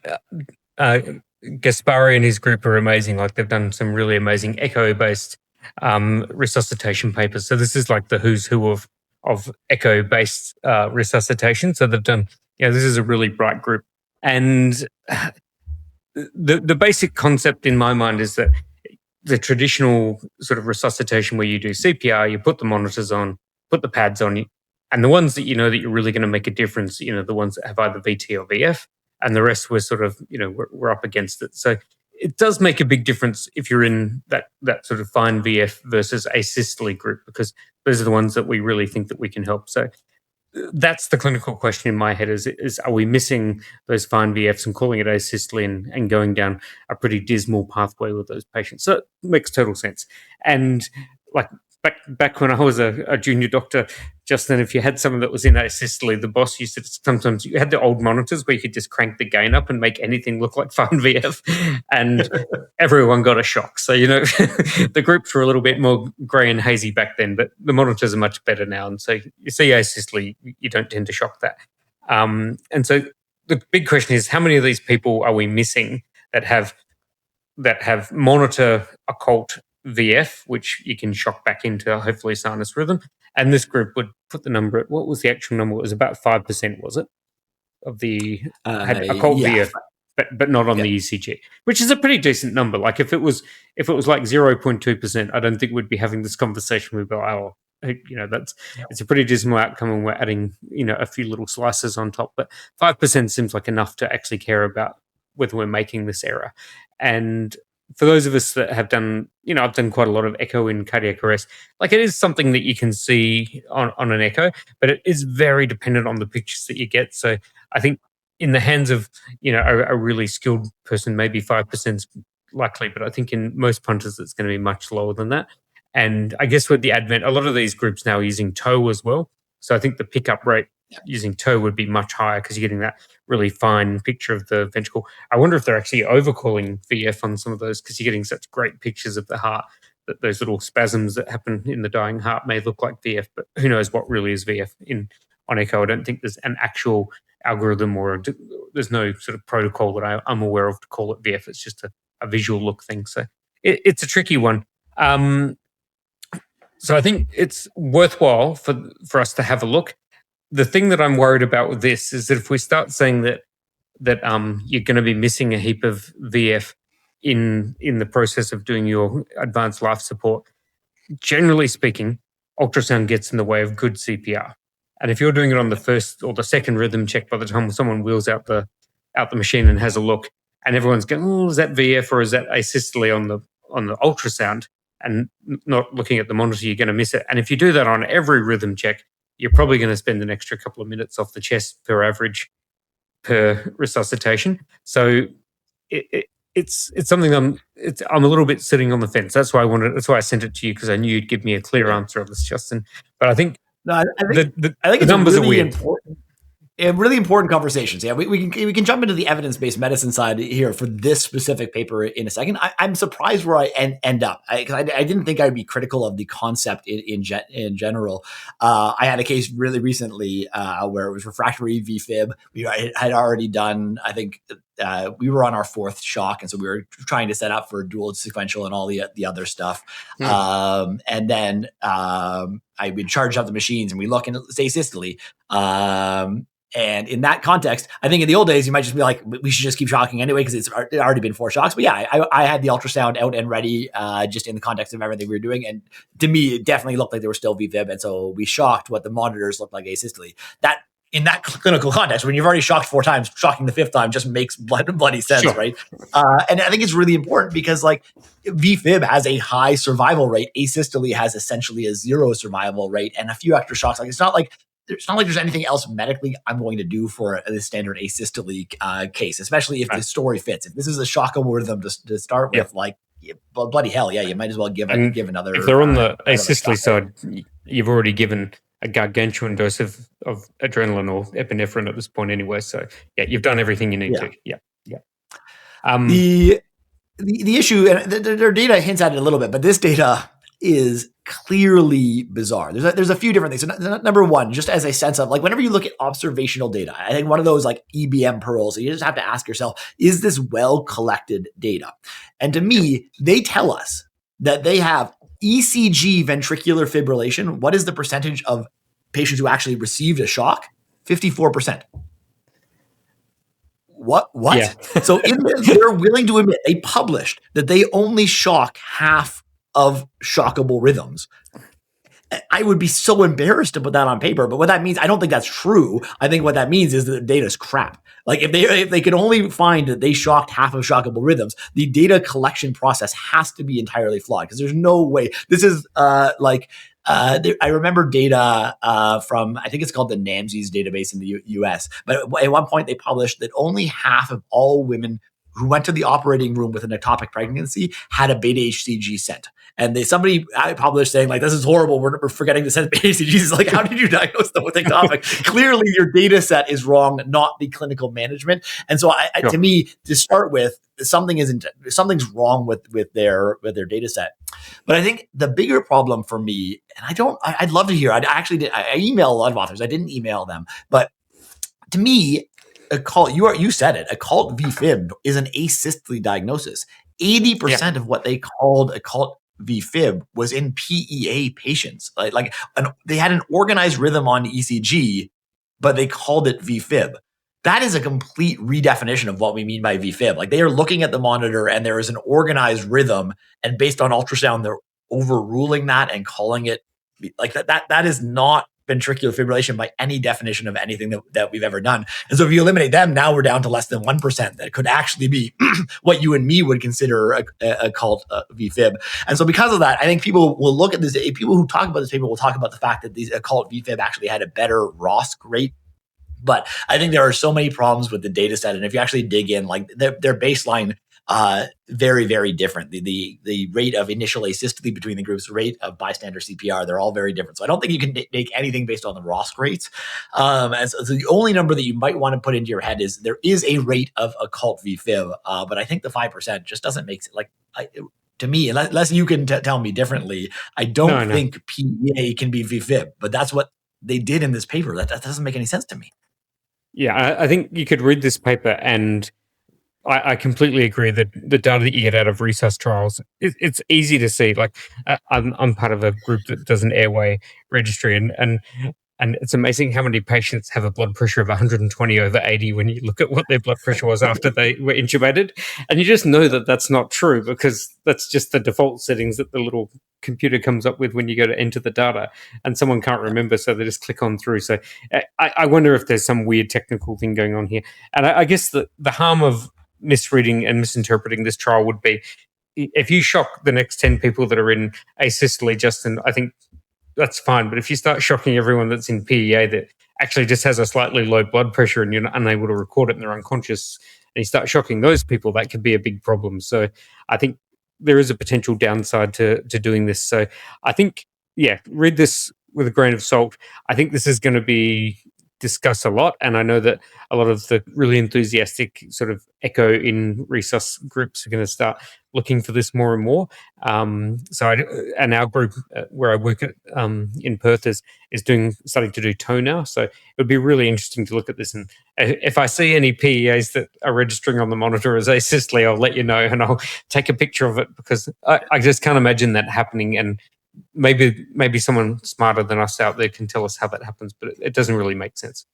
Gaspari and his group are amazing. They've done some really amazing echo-based resuscitation papers. So this is the who's who of echo-based resuscitation. So they've done, this is a really bright group. And the basic concept in my mind is that the traditional sort of resuscitation where you do CPR, you put the monitors on, put the pads on, and the ones that you know that you're really going to make a difference, the ones that have either VT or VF, and the rest we're sort of, we're up against it. So it does make a big difference if you're in that sort of fine VF versus asystole group, because those are the ones that we really think that we can help. So that's the clinical question in my head is are we missing those fine VFs and calling it asystole and going down a pretty dismal pathway with those patients? So it makes total sense. And back when I was a junior doctor, just then, if you had someone that was in asystole, the boss used to sometimes, you had the old monitors where you could just crank the gain up and make anything look like fine VF, and everyone got a shock. So, the groups were a little bit more grey and hazy back then, but the monitors are much better now. And so you see asystole, you don't tend to shock that. And so the big question is, how many of these people are we missing that have monitor occult VF, which you can shock back into hopefully sinus rhythm? And this group would put the number at, what was the actual number? It was about 5%, was it? Of the had occult VF, but not on the ECG, which is a pretty decent number. Like if it was like 0.2%, I don't think we'd be having this conversation. We'd be like, oh, it's a pretty dismal outcome, and we're adding a few little slices on top. But 5% seems like enough to actually care about whether we're making this error. And for those of us that have done, I've done quite a lot of echo in cardiac arrest. Like, it is something that you can see on an echo, but it is very dependent on the pictures that you get. So I think in the hands of, a really skilled person, maybe 5% is likely, but I think in most punters, it's going to be much lower than that. And I guess with the advent, a lot of these groups now are using TOE as well. So I think the pickup rate using TOE would be much higher because you're getting that really fine picture of the ventricle. I wonder if they're actually overcalling VF on some of those, because you're getting such great pictures of the heart that those little spasms that happen in the dying heart may look like VF, but who knows what really is VF on echo. I don't think there's an actual algorithm, or there's no sort of protocol that I'm aware of to call it VF. It's just a visual look thing. So it's a tricky one. So I think it's worthwhile for us to have a look. The thing that I'm worried about with this is that if we start saying that you're going to be missing a heap of VF in the process of doing your advanced life support, generally speaking, ultrasound gets in the way of good CPR. And if you're doing it on the first or the second rhythm check, by the time someone wheels out the machine and has a look, and everyone's going, oh, is that VF or is that asystole on the ultrasound, and not looking at the monitor, you're going to miss it. And if you do that on every rhythm check, you're probably going to spend an extra couple of minutes off the chest per average per resuscitation. So it's something I'm a little bit sitting on the fence. That's why I sent it to you, because I knew you'd give me a clear answer of this, Justin. But I think I think it's numbers really are weird. Important. Really important conversations. Yeah, we can jump into the evidence-based medicine side here for this specific paper in a second. I'm surprised where I end up, because I didn't think I'd be critical of the concept in general. I had a case really recently where it was refractory V Fib. We had already done, I think, we were on our fourth shock, and so we were trying to set up for dual sequential and all the other stuff. And then I would charge up the machines, and we look and say asystole. And in that context, I think in the old days, you might just be like, we should just keep shocking anyway, because it's already been 4 shocks. But yeah, I had the ultrasound out and ready just in the context of everything we were doing. And to me, it definitely looked like they were still VFib. And so we shocked what the monitors looked like asystole. That, in that clinical context, when you've already shocked 4 times, shocking the 5th time just makes bloody sense, sure. Right? And I think it's really important because, like, VFib has a high survival rate. Asystole has essentially a 0 survival rate and a few extra shocks. Like, it's not like there's anything else medically I'm going to do for the standard asystole case, especially if the story fits. If this is a shockable rhythm to start with, like, bloody hell, yeah, you might as well give another. If they're on the asystole side, you've already given a gargantuan dose of adrenaline or epinephrine at this point anyway. So yeah, you've done everything you need to. Yeah. The issue, and their data hints at it a little bit, but this data is clearly bizarre. There's a few different things. So number one, just as a sense of, like, whenever you look at observational data, I think one of those, like, EBM pearls, you just have to ask yourself, is this well collected data? And to me, they tell us that they have ECG ventricular fibrillation. What is the percentage of patients who actually received a shock? 54%. What? Yeah. So they're willing to admit, they published that they only shock half of shockable rhythms. I would be so embarrassed to put that on paper, but what that means, I don't think that's true. I think what that means is that the data is crap. Like, if they could only find that they shocked half of shockable rhythms, the data collection process has to be entirely flawed, because there's no way. This is I remember data from, I think it's called the NAMSES database in the US, but at one point they published that only half of all women who went to the operating room with an ectopic pregnancy had a beta HCG sent. And somebody published saying, like, this is horrible. We're forgetting to send beta HCGs. It's like, how did you diagnose them with ectopic? Clearly, your data set is wrong, not the clinical management. And so, to me, to start with, something's wrong with their data set. But I think the bigger problem for me, and I'd love to hear. I email a lot of authors. I didn't email them, but to me, you said it. Occult V Fib is an asystole diagnosis. 80% of what they called occult V Fib was in PEA patients. They had an organized rhythm on ECG, but they called it V Fib. That is a complete redefinition of what we mean by V Fib. Like, they are looking at the monitor and there is an organized rhythm, and based on ultrasound, they're overruling that and calling it like that. That is not ventricular fibrillation by any definition of anything that we've ever done. And so if you eliminate them, now we're down to less than 1%. That could actually be what you and me would consider a occult V Fib. And so because of that, I think people will look at this. People who talk about this paper will talk about the fact that these occult V Fib actually had a better ROSC rate. But I think there are so many problems with the data set. And if you actually dig in, like, their baseline, very, very different. The rate of initial asystole between the groups, rate of bystander CPR, they're all very different. So I don't think you can take anything based on the ROSC rates. And so the only number that you might want to put into your head is there is a rate of occult V Fib. But I think the 5% just doesn't make it to me, unless you can tell me differently, I don't think PEA can be V Fib. But that's what they did in this paper. That doesn't make any sense to me. Yeah, I think you could read this paper, and I completely agree that the data that you get out of resus trials, it's easy to see. Like, I'm part of a group that does an airway registry, and it's amazing how many patients have a blood pressure of 120/80 when you look at what their blood pressure was after they were intubated. And you just know that that's not true, because that's just the default settings that the little computer comes up with when you go to enter the data, and someone can't remember, so they just click on through. So I wonder if there's some weird technical thing going on here. And I guess the harm of misreading and misinterpreting this trial would be, if you shock the next 10 people that are in asystole, Justin, I think that's fine. But if you start shocking everyone that's in PEA that actually just has a slightly low blood pressure and you're unable to record it and they're unconscious, and you start shocking those people, that could be a big problem. So I think there is a potential downside to doing this. So I think, read this with a grain of salt. I think this is going to be discussed a lot, and I know that a lot of the really enthusiastic sort of echo in resus groups are going to start looking for this more and more. And our group where I work at in Perth is starting to do TOE now. So it would be really interesting to look at this. And if I see any PEAs that are registering on the monitor as asystole, I'll let you know, and I'll take a picture of it, because I just can't imagine that happening. And maybe someone smarter than us out there can tell us how that happens, but it doesn't really make sense.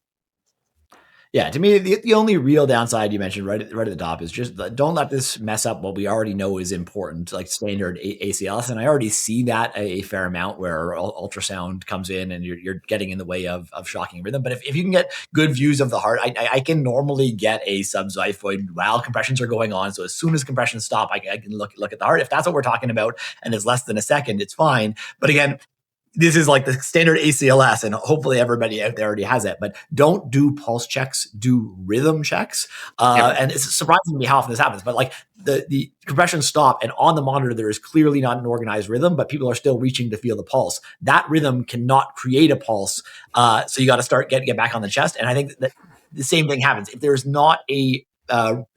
Yeah, to me, the only real downside you mentioned right at the top is just don't let this mess up what we already know is important, like standard ACLS. And I already see that a fair amount where ultrasound comes in and you're getting in the way of shocking rhythm. But if you can get good views of the heart, I can normally get a subxiphoid while compressions are going on. So as soon as compressions stop, I can look at the heart. If that's what we're talking about and it's less than a second, it's fine. But again, this is like the standard ACLS, and hopefully everybody out there already has it. But don't do pulse checks, do rhythm checks. And it's surprising to me how often this happens. But like the compressions stop, and on the monitor there is clearly not an organized rhythm, but people are still reaching to feel the pulse. That rhythm cannot create a pulse, so you got to start get back on the chest. And I think that the same thing happens if there's not a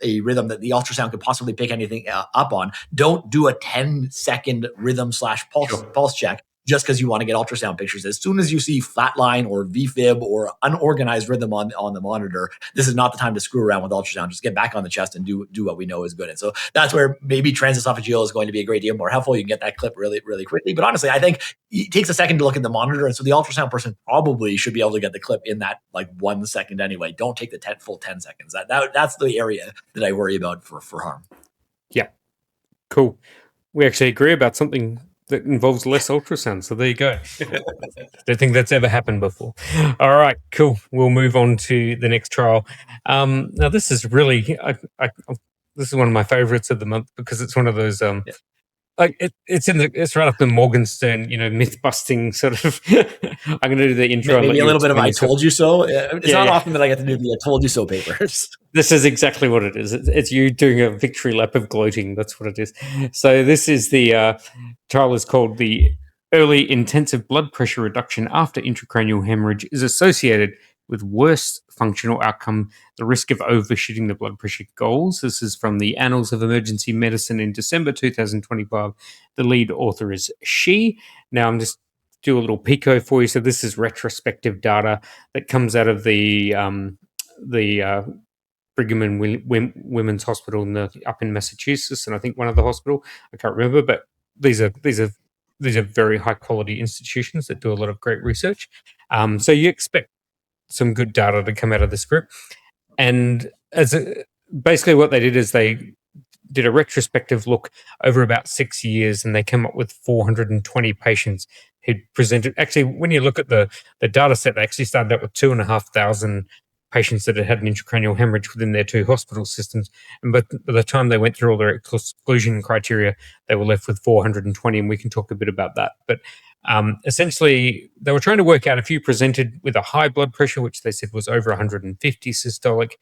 rhythm that the ultrasound could possibly pick anything up on. Don't do a 10-second rhythm / pulse check just because you want to get ultrasound pictures. As soon as you see flatline or V-fib or unorganized rhythm on the monitor, this is not the time to screw around with ultrasound. Just get back on the chest and do what we know is good. And so that's where maybe transesophageal is going to be a great deal more helpful. You can get that clip really, really quickly. But honestly, I think it takes a second to look at the monitor. And so the ultrasound person probably should be able to get the clip in that like 1 second anyway. Don't take the full 10 seconds. That's the area that I worry about for harm. Yeah, cool. We actually agree about something that involves less ultrasound. So there you go. Don't think that's ever happened before. All right, cool. We'll move on to the next trial. Now this is really, this is one of my favorites of the month because it's one of those It's right up the Morgenstern, myth busting sort of. I'm going to do the intro. Maybe a little bit of "I told you so." It's not Yeah. often that I get to do the "I told you so" papers. This is exactly what it is. It's you doing a victory lap of gloating. That's what it is. So this is the trial is called the early intensive blood pressure reduction after intracranial hemorrhage is associated with worse functional outcome, the risk of overshooting the blood pressure goals. This is from the Annals of Emergency Medicine in December 2025. The lead author is she. Now I'm just do a little pico for you. So this is retrospective data that comes out of the Brigham and Women's Hospital up in Massachusetts, and I think one other hospital. I can't remember, but these are very high quality institutions that do a lot of great research. So you expect some good data to come out of this group. And basically what they did is they did a retrospective look over about 6 years, and they came up with 420 patients who presented. Actually, when you look at the data set, they actually started out with 2,500 patients that had had an intracranial hemorrhage within their two hospital systems. And by the time they went through all their exclusion criteria, they were left with 420, and we can talk a bit about that. But essentially, they were trying to work out if you presented with a high blood pressure, which they said was over 150 systolic,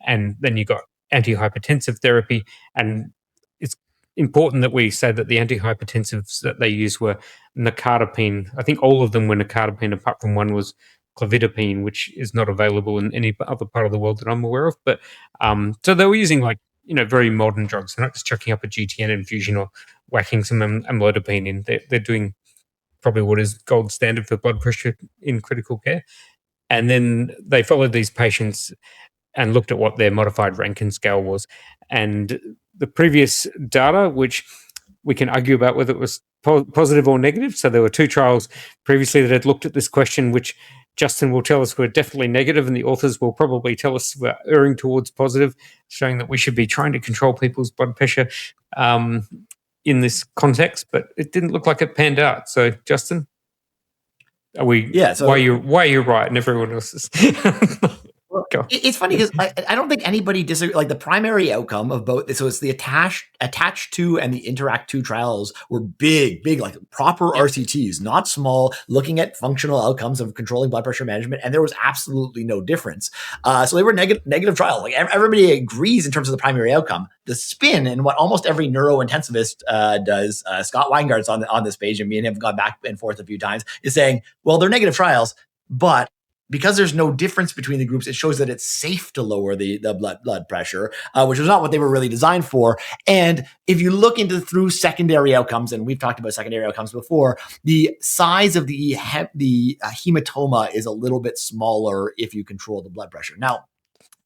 and then you got antihypertensive therapy. And it's important that we say that the antihypertensives that they used were nicardipine. I think all of them were nicardipine, apart from one was clovidipine, which is not available in any other part of the world that I'm aware of. But so they were using very modern drugs. They're not just chucking up a GTN infusion or whacking some amlodipine in. They're doing probably what is gold standard for blood pressure in critical care. And then they followed these patients and looked at what their modified Rankin scale was. And the previous data, which we can argue about whether it was positive or negative. So there were two trials previously that had looked at this question, which Justin will tell us were definitely negative, and the authors will probably tell us we're erring towards positive, showing that we should be trying to control people's blood pressure in this context, but it didn't look like it panned out. So, Justin, are we? Yeah. So why you're right and everyone else is? Well, it's funny because I don't think anybody disagrees. Like the primary outcome of both, so it's the attached to and the interact 2 trials were big, like proper RCTs, not small, looking at functional outcomes of controlling blood pressure management, and there was absolutely no difference. So they were negative trials. Like everybody agrees in terms of the primary outcome. The spin and what almost every neurointensivist does, Scott Weingart's on this page, and me and him have gone back and forth a few times, is saying, well, they're negative trials, but because there's no difference between the groups, it shows that it's safe to lower the blood pressure, which was not what they were really designed for. And if you look through secondary outcomes, and we've talked about secondary outcomes before, the size of the hematoma is a little bit smaller if you control the blood pressure. Now,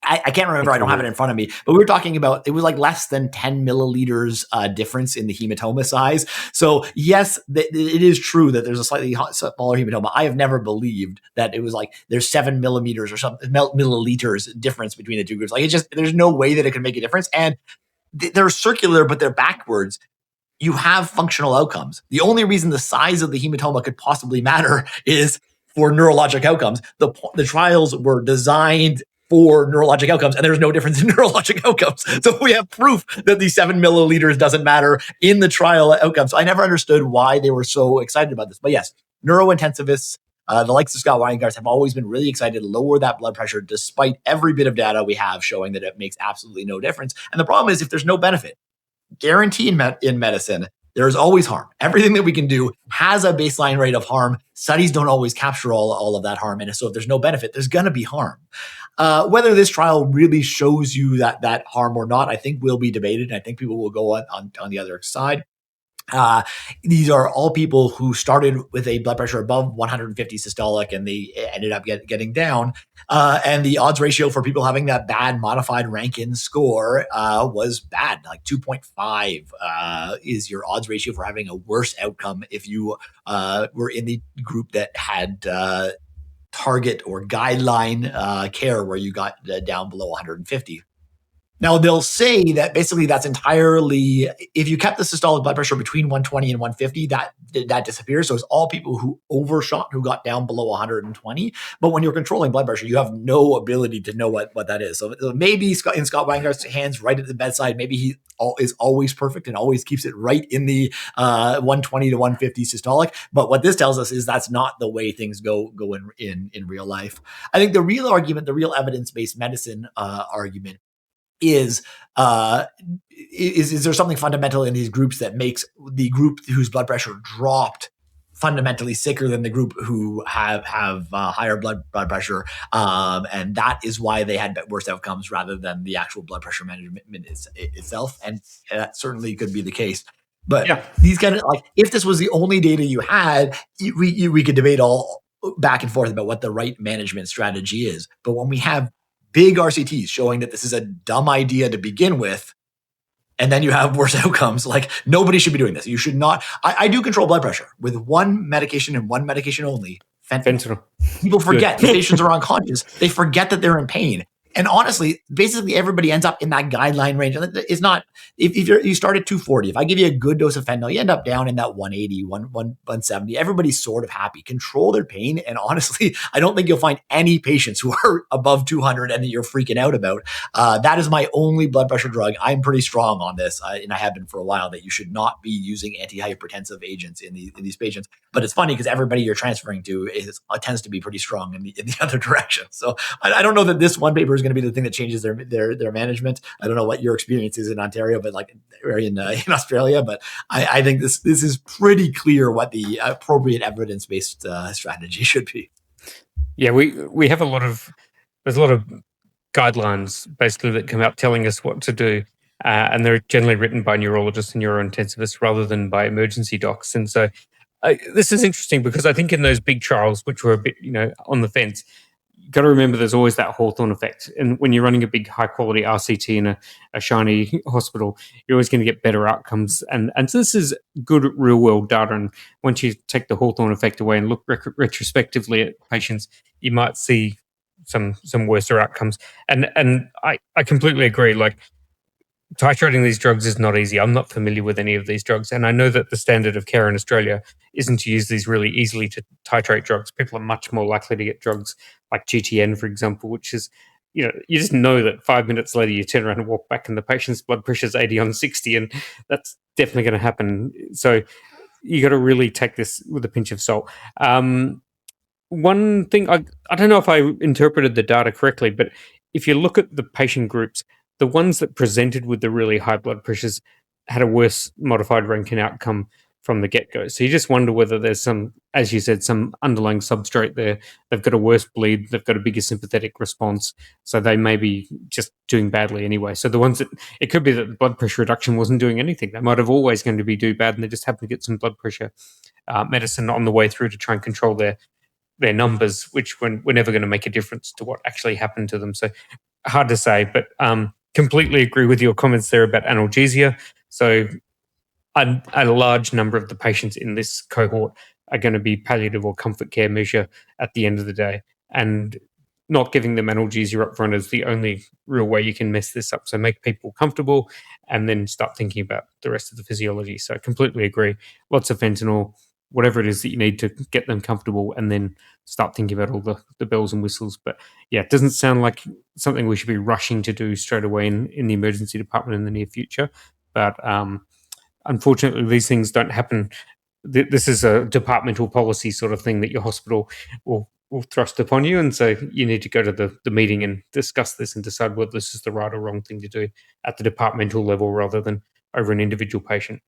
I can't remember. I don't have it in front of me, but we were talking about, it was like less than 10 milliliters difference in the hematoma size. So yes, it is true that there's a slightly smaller hematoma. I have never believed that it was like there's 7 millimeters or something, milliliters difference between the two groups. Like there's no way that it could make a difference. And they're circular, but they're backwards. You have functional outcomes. The only reason the size of the hematoma could possibly matter is for neurologic outcomes. The trials were designed for neurologic outcomes, and there's no difference in neurologic outcomes. So we have proof that the 7 milliliters doesn't matter in the trial outcomes. So I never understood why they were so excited about this. But yes, neurointensivists, the likes of Scott Weingart, have always been really excited to lower that blood pressure, despite every bit of data we have showing that it makes absolutely no difference. And the problem is, if there's no benefit, guarantee in medicine, there is always harm. Everything that we can do has a baseline rate of harm. Studies don't always capture all of that harm. And so if there's no benefit, there's going to be harm. Whether this trial really shows you that harm or not, I think will be debated. And I think people will go on the other side. These are all people who started with a blood pressure above 150 systolic, and they ended up getting down. And the odds ratio for people having that bad modified Rankin score was bad. Like 2.5 is your odds ratio for having a worse outcome if you were in the group that had target or guideline care where you got down below 150. Now, they'll say that basically that's entirely, if you kept the systolic blood pressure between 120 and 150, that disappears. So it's all people who overshot, who got down below 120. But when you're controlling blood pressure, you have no ability to know what that is. So maybe in Scott Weingart's hands right at the bedside, maybe he is always perfect and always keeps it right in the 120 to 150 systolic. But what this tells us is that's not the way things go in real life. I think the real argument, the real evidence-based medicine argument, is there something fundamental in these groups that makes the group whose blood pressure dropped fundamentally sicker than the group who have higher blood pressure, and that is why they had worse outcomes rather than the actual blood pressure management itself, and that certainly could be the case. But these kind of, like, if this was the only data you had, we could debate all back and forth about what the right management strategy is. But when we have big RCTs showing that this is a dumb idea to begin with, and then you have worse outcomes, like, nobody should be doing this. You should not. I do control blood pressure with one medication and one medication only, fentanyl. People forget. The patients are unconscious. They forget that they're in pain. And honestly, basically everybody ends up in that guideline range. It's not, if you start at 240, if I give you a good dose of fentanyl, you end up down in that 180, 170. Everybody's sort of happy. Control their pain. And honestly, I don't think you'll find any patients who are above 200 and that you're freaking out about. That is my only blood pressure drug. I'm pretty strong on this, and I have been for a while, that you should not be using antihypertensive agents in these patients. But it's funny because everybody you're transferring to tends to be pretty strong in the other direction. So I don't know that this one paper is going to be the thing that changes their management. I don't know what your experience is in Ontario, but like, or in Australia, but I think this is pretty clear what the appropriate evidence-based strategy should be. Yeah, we have there's a lot of guidelines basically that come out telling us what to do, and they're generally written by neurologists and neurointensivists rather than by emergency docs. And so this is interesting because I think in those big trials, which were a bit, on the fence, you've got to remember there's always that Hawthorne effect. And when you're running a big high-quality RCT in a shiny hospital, you're always going to get better outcomes. And so this is good real-world data. And once you take the Hawthorne effect away and look retrospectively at patients, you might see some worser outcomes. And I completely agree. Like, titrating these drugs is not easy. I'm not familiar with any of these drugs. And I know that the standard of care in Australia isn't to use these really easily to titrate drugs. People are much more likely to get drugs like GTN, for example, which is, you just know that 5 minutes later you turn around and walk back and the patient's blood pressure is 80 on 60, and that's definitely going to happen. So you got to really take this with a pinch of salt. One thing, I don't know if I interpreted the data correctly, but if you look at the patient groups, the ones that presented with the really high blood pressures had a worse modified Rankin outcome from the get-go. So you just wonder whether there's some, as you said, some underlying substrate there. They've got a worse bleed, they've got a bigger sympathetic response, so they may be just doing badly anyway. So the ones that, it could be that the blood pressure reduction wasn't doing anything. They might have always going to do bad, and they just happen to get some blood pressure medicine on the way through to try and control their numbers, which we're never going to make a difference to what actually happened to them. So hard to say, but completely agree with your comments there about analgesia. So a large number of the patients in this cohort are going to be palliative or comfort care measure at the end of the day. And not giving them analgesia up front is the only real way you can mess this up. So make people comfortable and then start thinking about the rest of the physiology. So I completely agree. Lots of fentanyl, whatever it is that you need to get them comfortable, and then start thinking about all the bells and whistles. But yeah, it doesn't sound like something we should be rushing to do straight away in the emergency department in the near future. But unfortunately, these things don't happen. This is a departmental policy sort of thing that your hospital will thrust upon you. And so you need to go to the meeting and discuss this and decide whether this is the right or wrong thing to do at the departmental level rather than over an individual patient.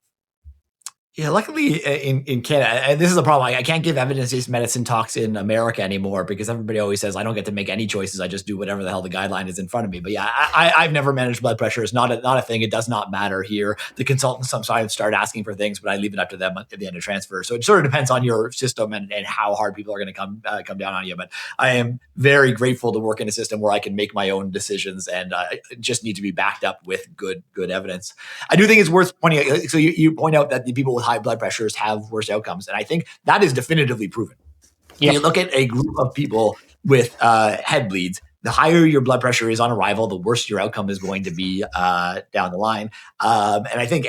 Yeah, luckily in Canada, and this is the problem, I can't give evidence-based medicine talks in America anymore because everybody always says I don't get to make any choices. I just do whatever the hell the guideline is in front of me. But yeah, I've never managed blood pressure. It's not a thing. It does not matter here. The consultants sometimes start asking for things, but I leave it up to them at the end of transfer. So it sort of depends on your system and how hard people are going to come down on you. But I am very grateful to work in a system where I can make my own decisions and just need to be backed up with good evidence. I do think it's worth pointing out. So you point out that the people with high blood pressures have worse outcomes. And I think that is definitively proven. Yep. You look at a group of people with head bleeds, the higher your blood pressure is on arrival, the worse your outcome is going to be down the line. And I think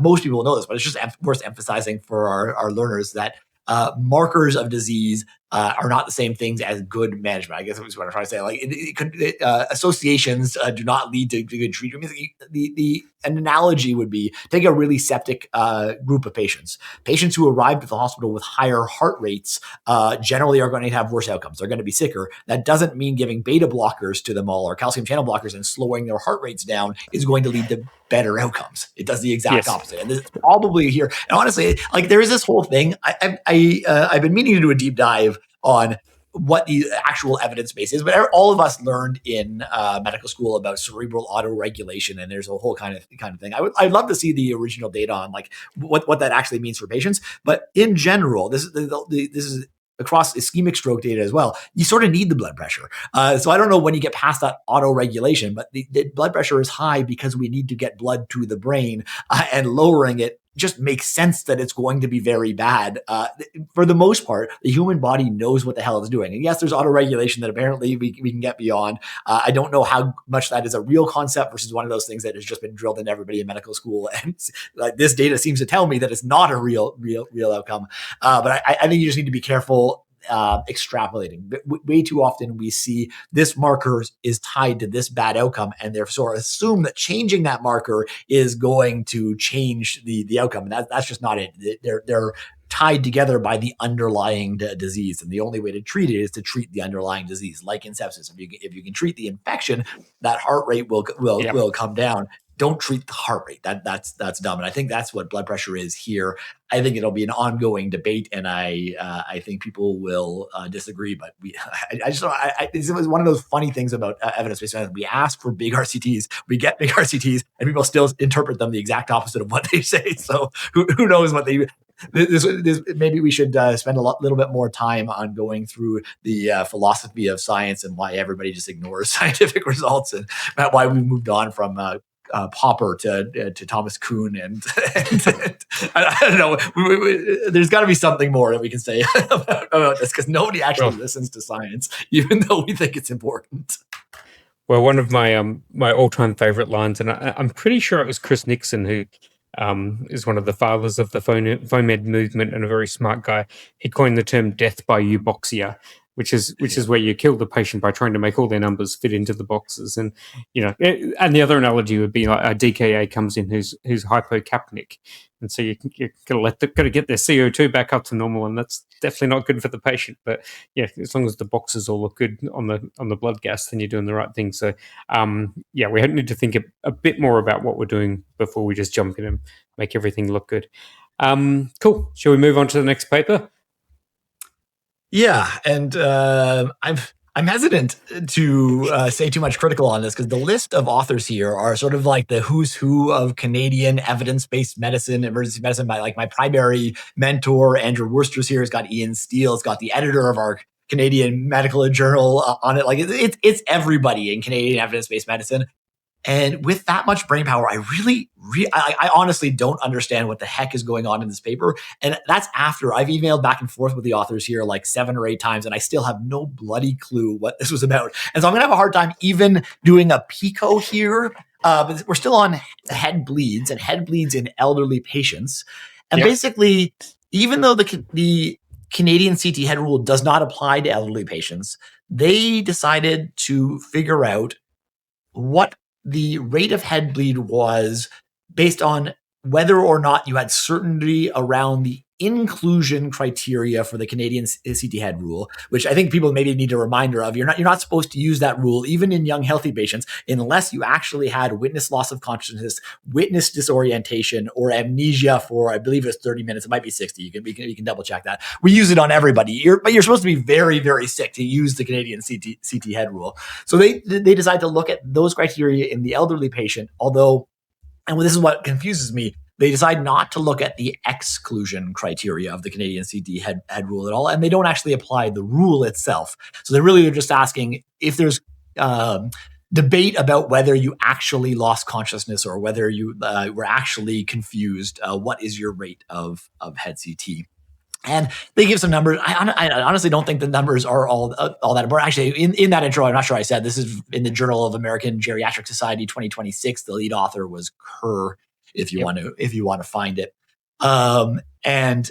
most people know this, but it's just worth emphasizing for our learners that markers of disease are not the same things as good management. I guess that's what I'm trying to say. Like associations do not lead to good treatment. An analogy would be take a really septic group of patients. Patients who arrived at the hospital with higher heart rates generally are going to have worse outcomes. They're going to be sicker. That doesn't mean giving beta blockers to them all or calcium channel blockers and slowing their heart rates down is going to lead to better outcomes. It does the exact opposite. And this is probably here. And honestly, like there is this whole thing. I've been meaning to do a deep dive on what the actual evidence base is, but all of us learned in medical school about cerebral autoregulation, and there's a whole kind of thing. I'd love to see the original data on like what that actually means for patients. But in general, this is across ischemic stroke data as well. You sort of need the blood pressure. So I don't know when you get past that autoregulation, but the blood pressure is high because we need to get blood to the brain, and lowering it just makes sense that it's going to be very bad. For the most part, the human body knows what the hell it's doing. And yes, there's autoregulation that apparently we can get beyond. I don't know how much that is a real concept versus one of those things that has just been drilled into everybody in medical school. And this data seems to tell me that it's not a real outcome. But I think you just need to be careful extrapolating. Way too often we see this marker is tied to this bad outcome, and therefore assume that changing that marker is going to change the outcome. And that's just not it. They're tied together by the underlying disease, and the only way to treat it is to treat the underlying disease, like in sepsis. If you can treat the infection, that heart rate will come down. Don't treat the heart rate. That's dumb. And I think that's what blood pressure is here. I think it'll be an ongoing debate, and I think people will disagree. But this was one of those funny things about evidence-based medicine. We ask for big RCTs, we get big RCTs, and people still interpret them the exact opposite of what they say. So who knows what they. Maybe we should spend little bit more time on going through the philosophy of science and why everybody just ignores scientific results, and why we moved on from Popper to Thomas Kuhn, and I don't know. There's got to be something more that we can say about this, because nobody actually listens to science, even though we think it's important. Well, one of my my all-time favorite lines, and I'm pretty sure it was Chris Nixon, who is one of the fathers of the FOMED movement and a very smart guy. He coined the term "death by euboxia," which is where you kill the patient by trying to make all their numbers fit into the boxes. And and the other analogy would be like a DKA comes in who's hypocapnic, and so you got to get their CO2 back up to normal, and that's definitely not good for the patient. But yeah, as long as the boxes all look good on the blood gas, then you're doing the right thing. So we need to think a bit more about what we're doing before we just jump in and make everything look good. Cool. Shall we move on to the next paper? Yeah, and I'm hesitant to say too much critical on this, because the list of authors here are sort of like the who's who of Canadian evidence-based medicine, emergency medicine. My primary mentor, Andrew Worcester's here. Has got Ian Steele. It's got the editor of our Canadian Medical Journal on it. Like it's everybody in Canadian evidence-based medicine. And with that much brain power, I honestly don't understand what the heck is going on in this paper. And that's after I've emailed back and forth with the authors here like 7 or 8 times, and I still have no bloody clue what this was about. And so I'm going to have a hard time even doing a PICO here. But we're still on head bleeds in elderly patients. And basically, even though the Canadian CT head rule does not apply to elderly patients, they decided to figure out what the rate of head bleed was based on whether or not you had certainty around the inclusion criteria for the Canadian CT head rule, which I think people maybe need a reminder of. You're not supposed to use that rule, even in young, healthy patients, unless you actually had witness loss of consciousness, witness disorientation, or amnesia for, I believe it's 30 minutes. It might be 60. You can double check that. We use it on everybody, but you're supposed to be very, very sick to use the Canadian CT head rule. So they decide to look at those criteria in the elderly patient, and this is what confuses me, they decide not to look at the exclusion criteria of the Canadian CT head rule at all, and they don't actually apply the rule itself. So they're just asking if there's debate about whether you actually lost consciousness or whether you were actually confused. What is your rate of head CT? And they give some numbers. I honestly don't think the numbers are all that important. Actually, in that intro, I'm not sure I said this is in the Journal of American Geriatric Society 2026. The lead author was Kerr. If you want to find it, and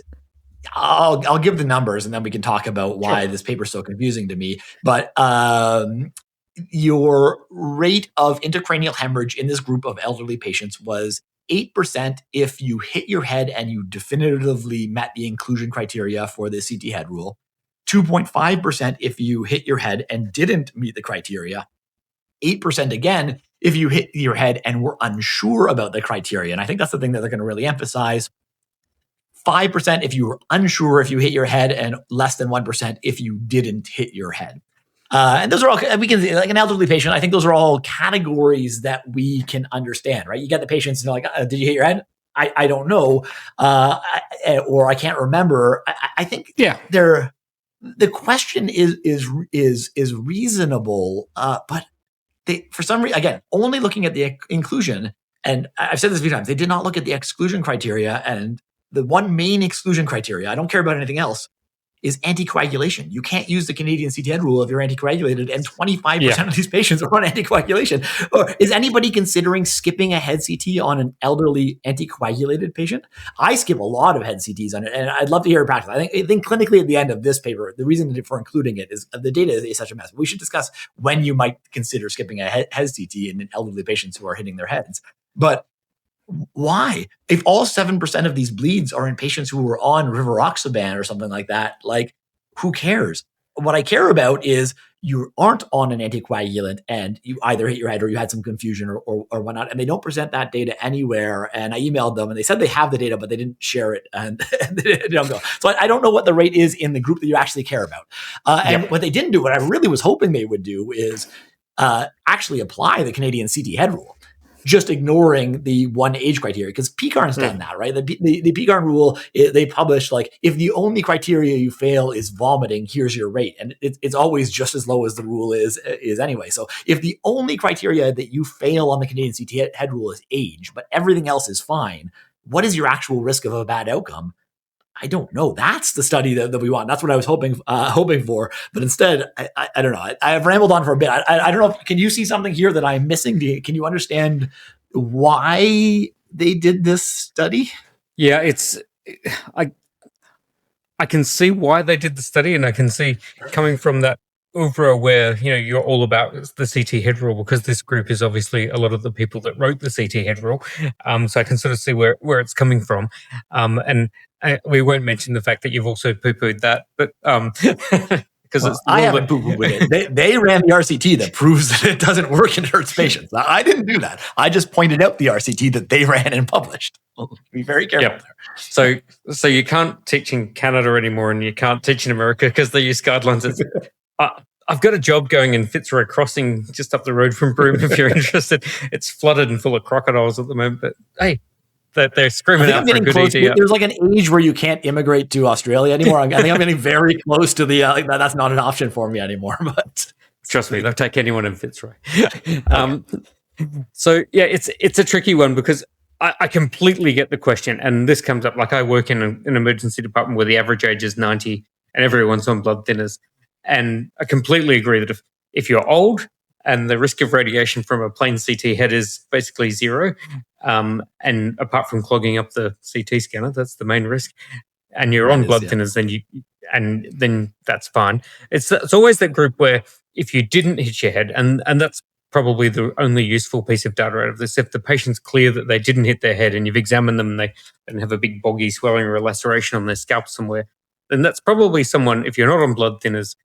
I'll give the numbers, and then we can talk about why this paper is so confusing to me. But your rate of intracranial hemorrhage in this group of elderly patients was 8% if you hit your head and you definitively met the inclusion criteria for the CT head rule, 2.5% if you hit your head and didn't meet the criteria, 8% again if you hit your head and were unsure about the criteria. And I think that's the thing that they're going to really emphasize. 5% if you were unsure if you hit your head, and less than 1% if you didn't hit your head. And those are all, we can, like an elderly patient, I think those are all categories that we can understand, right? You get the patients and they're like, did you hit your head? I don't know. Or I can't remember. I think the question is reasonable, but they, for some reason, again, only looking at the inclusion, and I've said this a few times, they did not look at the exclusion criteria, and the one main exclusion criteria, I don't care about anything else, is anticoagulation. You can't use the Canadian CT head rule if you're anticoagulated, and 25% of these patients are on anticoagulation. Or is anybody considering skipping a head CT on an elderly anticoagulated patient? I skip a lot of head CTs on it, and I'd love to hear a practice. I think clinically at the end of this paper, the reason for including it is the data is such a mess. We should discuss when you might consider skipping a head CT in elderly patients who are hitting their heads. But why? If all 7% of these bleeds are in patients who were on rivaroxaban or something like that, like, who cares? What I care about is you aren't on an anticoagulant and you either hit your head or you had some confusion or whatnot, and they don't present that data anywhere. And I emailed them and they said they have the data, but they didn't share it. And they don't go. So I don't know what the rate is in the group that you actually care about. And what they didn't do, what I really was hoping they would do, is actually apply the Canadian CT head rule, just ignoring the one age criteria, because PCARN's done that, right? The PCARN rule, they published, like, if the only criteria you fail is vomiting, here's your rate. And it's always just as low as the rule is anyway. So if the only criteria that you fail on the Canadian CT head rule is age, but everything else is fine, what is your actual risk of a bad outcome? I don't know. That's the study that we want. That's what I was hoping for. But instead, I don't know. I've rambled on for a bit. I don't know. Can you see something here that I'm missing? Can you understand why they did this study? Yeah, I can see why they did the study, and I can see coming from that over where, you're all about the CT head rule, because this group is obviously a lot of the people that wrote the CT head rule. So I can sort of see where it's coming from. And we won't mention the fact that you've also poo-pooed that, but because I haven't poo-pooed it. They ran the RCT that proves that it doesn't work and hurts patients. I didn't do that. I just pointed out the RCT that they ran and published. Be very careful there. So you can't teach in Canada anymore, and you can't teach in America because they use guidelines. I've got a job going in Fitzroy Crossing, just up the road from Broome, if you're interested. It's flooded and full of crocodiles at the moment, but hey, they're screaming out for a good ED. There's like an age where you can't immigrate to Australia anymore. I think I'm getting very close to the that's not an option for me anymore. But trust me, they'll take anyone in Fitzroy. So yeah, it's a tricky one, because I completely get the question, and this comes up. Like, I work in an emergency department where the average age is 90 and everyone's on blood thinners. And I completely agree that if you're old and the risk of radiation from a plain CT head is basically zero, and apart from clogging up the CT scanner, that's the main risk, and you're on blood thinners, then that's fine. It's always that group where if you didn't hit your head, and that's probably the only useful piece of data out of this, if the patient's clear that they didn't hit their head and you've examined them and they don't have a big boggy swelling or a laceration on their scalp somewhere, then that's probably someone, if you're not on blood thinners,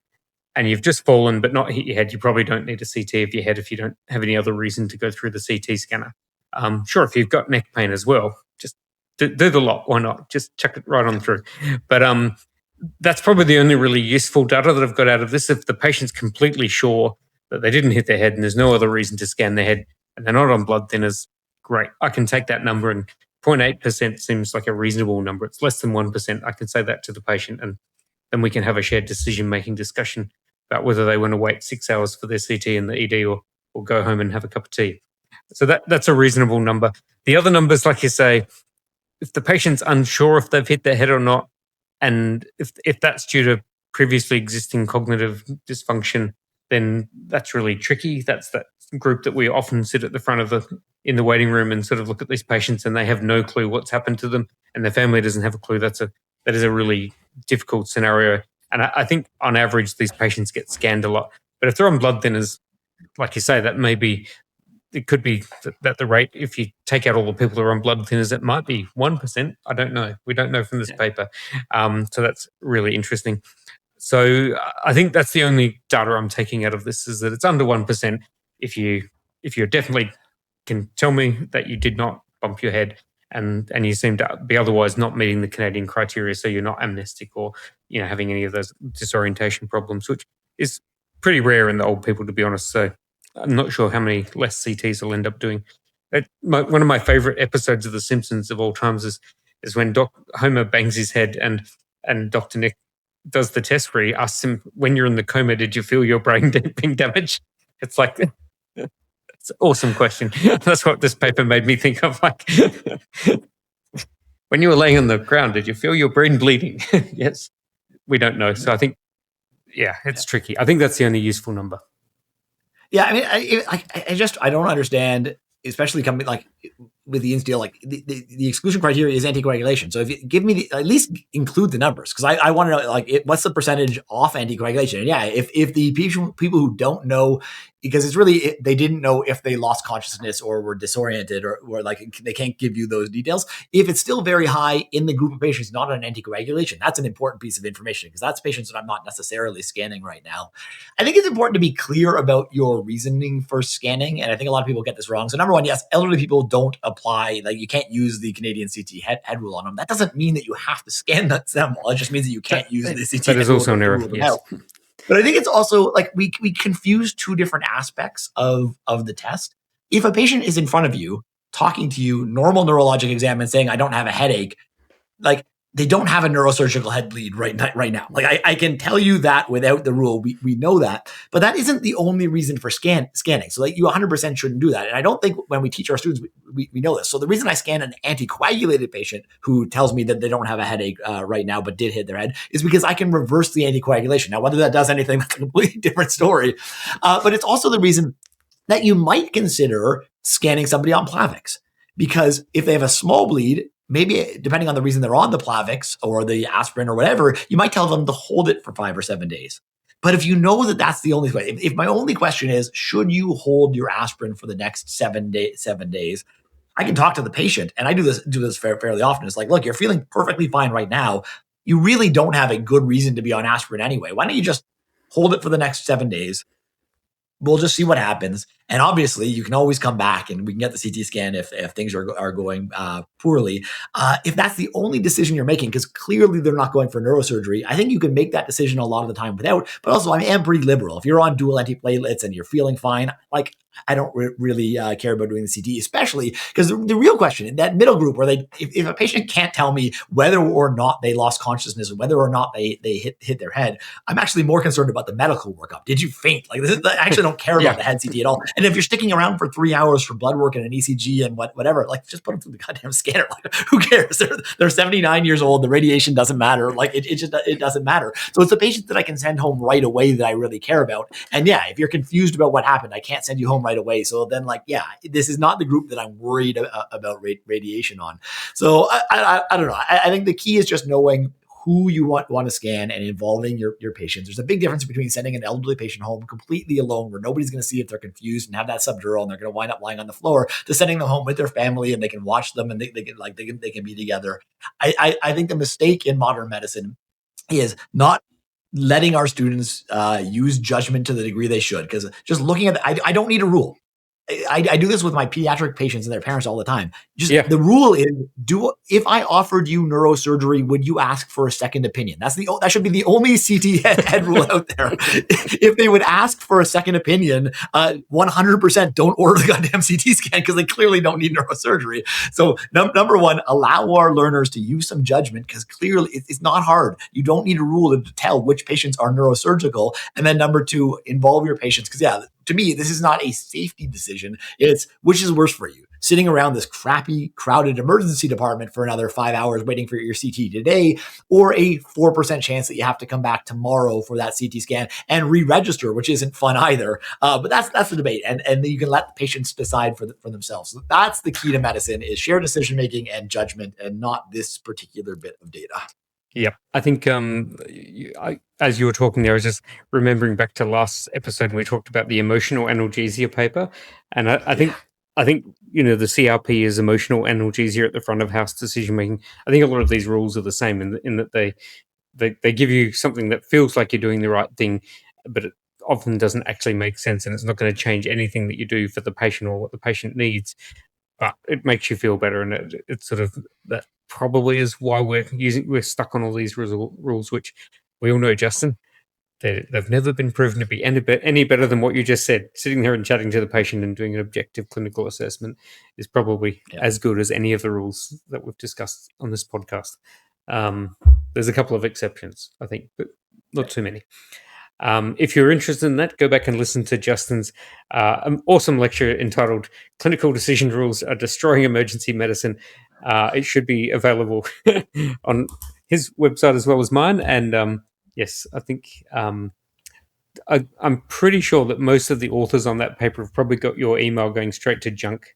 and you've just fallen but not hit your head, you probably don't need a CT of your head if you don't have any other reason to go through the CT scanner. Sure, if you've got neck pain as well, just do the lot. Why not? Just chuck it right on through. But that's probably the only really useful data that I've got out of this. If the patient's completely sure that they didn't hit their head and there's no other reason to scan their head and they're not on blood thinners, great. I can take that number, and 0.8% seems like a reasonable number. It's less than 1%. I can say that to the patient, and then we can have a shared decision-making discussion about whether they want to wait 6 hours for their CT in the ED or go home and have a cup of tea. So that's a reasonable number. The other numbers, like you say, if the patient's unsure if they've hit their head or not, And if that's due to previously existing cognitive dysfunction, then that's really tricky. That's that group that we often sit at the front of in the waiting room and sort of look at these patients, and they have no clue what's happened to them, and their family doesn't have a clue. That is a really difficult scenario. And I think on average, these patients get scanned a lot. But if they're on blood thinners, like you say, it could be that the rate, if you take out all the people who are on blood thinners, it might be 1%. I don't know. We don't know from this paper. So that's really interesting. So I think that's the only data I'm taking out of this, is that it's under 1%. If you definitely can tell me that you did not bump your head and you seem to be otherwise not meeting the Canadian criteria, so you're not amnestic or having any of those disorientation problems, which is pretty rare in the old people, to be honest. So I'm not sure how many less CTs will end up doing. One of my favorite episodes of The Simpsons of all times is when Homer bangs his head and Dr. Nick does the test where he asks him, when you're in the coma, did you feel your brain being damaged? It's like, it's an awesome question. That's what this paper made me think of. Like, when you were laying on the ground, did you feel your brain bleeding? Yes. We don't know. So I think, it's tricky. I think that's the only useful number. Yeah, I mean, I don't understand, especially coming like with the insteel, like the exclusion criteria is anticoagulation. So if you give me at least include the numbers, because I want to know like what's the percentage off anticoagulation. And yeah, if the people who don't know, because it's really they didn't know if they lost consciousness or were disoriented or like they can't give you those details. If it's still very high in the group of patients not on anticoagulation, that's an important piece of information, because that's patients that I'm not necessarily scanning right now. I think it's important to be clear about your reasoning for scanning, and I think a lot of people get this wrong. So number one, yes, elderly people don't apply, like you can't use the Canadian CT head rule on them. That doesn't mean that you have to scan them all. It just means that you can't use the CT that head is also an error. Yes. But I think it's also like we confuse two different aspects of the test. If a patient is in front of you, talking to you, normal neurologic exam, and saying, I don't have a headache, like they don't have a neurosurgical head bleed right now. Like I can tell you that without the rule, we know that, but that isn't the only reason for scanning. So like you 100% shouldn't do that. And I don't think when we teach our students, we know this. So the reason I scan an anticoagulated patient who tells me that they don't have a headache right now, but did hit their head, is because I can reverse the anticoagulation. Now, whether that does anything, that's a completely different story. But it's also the reason that you might consider scanning somebody on Plavix, because if they have a small bleed, maybe depending on the reason they're on the Plavix or the aspirin or whatever, you might tell them to hold it for 5 or 7 days. But if you know that that's the only way, if my only question is, should you hold your aspirin for the next 7 days, I can talk to the patient, and I do this fairly often. It's like, look, you're feeling perfectly fine right now. You really don't have a good reason to be on aspirin anyway. Why don't you just hold it for the next 7 days? We'll just see what happens. And obviously, you can always come back and we can get the CT scan if things are going poorly. If that's the only decision you're making, because clearly they're not going for neurosurgery, I think you can make that decision a lot of the time without. But also, I am pretty liberal. If you're on dual antiplatelets and you're feeling fine, like I don't really care about doing the CT, especially because the real question in that middle group where if a patient can't tell me whether or not they lost consciousness or whether or not they hit their head, I'm actually more concerned about the medical workup. Did you faint? Like I actually don't care about the head CT at all. And if you're sticking around for 3 hours for blood work and an ECG and whatever, like just put them through the goddamn scanner. Like, who cares? They're 79 years old. The radiation doesn't matter. Like it doesn't matter. So it's the patient that I can send home right away that I really care about. And yeah, if you're confused about what happened, I can't send you home right away. So then this is not the group that I'm worried about radiation on. So I don't know. I think the key is just knowing who you want to scan and involving your patients. There's a big difference between sending an elderly patient home completely alone where nobody's going to see if they're confused and have that subdural and they're going to wind up lying on the floor, to sending them home with their family and they can watch them and they can be together. I think the mistake in modern medicine is not letting our students use judgment to the degree they should, because just looking at I don't need a rule. I do this with my pediatric patients and their parents all the time. The rule is, if I offered you neurosurgery, would you ask for a second opinion? That should be the only CT head rule out there. If they would ask for a second opinion, 100% don't order the goddamn CT scan, because they clearly don't need neurosurgery. So number one, allow our learners to use some judgment, because clearly it's not hard. You don't need a rule to tell which patients are neurosurgical. And then number two, involve your patients, because to me, this is not a safety decision. It's which is worse for you. sitting around this crappy, crowded emergency department for another 5 hours waiting for your CT today, or a 4% chance that you have to come back tomorrow for that CT scan and re-register, which isn't fun either. But that's the debate, and you can let patients decide for themselves. So that's the key to medicine: is shared decision making and judgment, and not this particular bit of data. Yep. I think as you were talking there, I was just remembering back to last episode when we talked about the emotional analgesia paper. And I think the CRP is emotional analgesia at the front of house decision making. I think a lot of these rules are the same in that they give you something that feels like you're doing the right thing, but it often doesn't actually make sense, and it's not going to change anything that you do for the patient or what the patient needs. But it makes you feel better, and it's sort of that probably is why we're stuck on all these rules, which we all know, Justin, they've never been proven to be any better than what you just said. Sitting there and chatting to the patient and doing an objective clinical assessment is probably as good as any of the rules that we've discussed on this podcast. There's a couple of exceptions, I think, but not too many. If you're interested in that, go back and listen to Justin's awesome lecture entitled Clinical Decision Rules Are Destroying Emergency Medicine. It should be available on his website as well as mine. And yes, I think I'm pretty sure that most of the authors on that paper have probably got your email going straight to junk.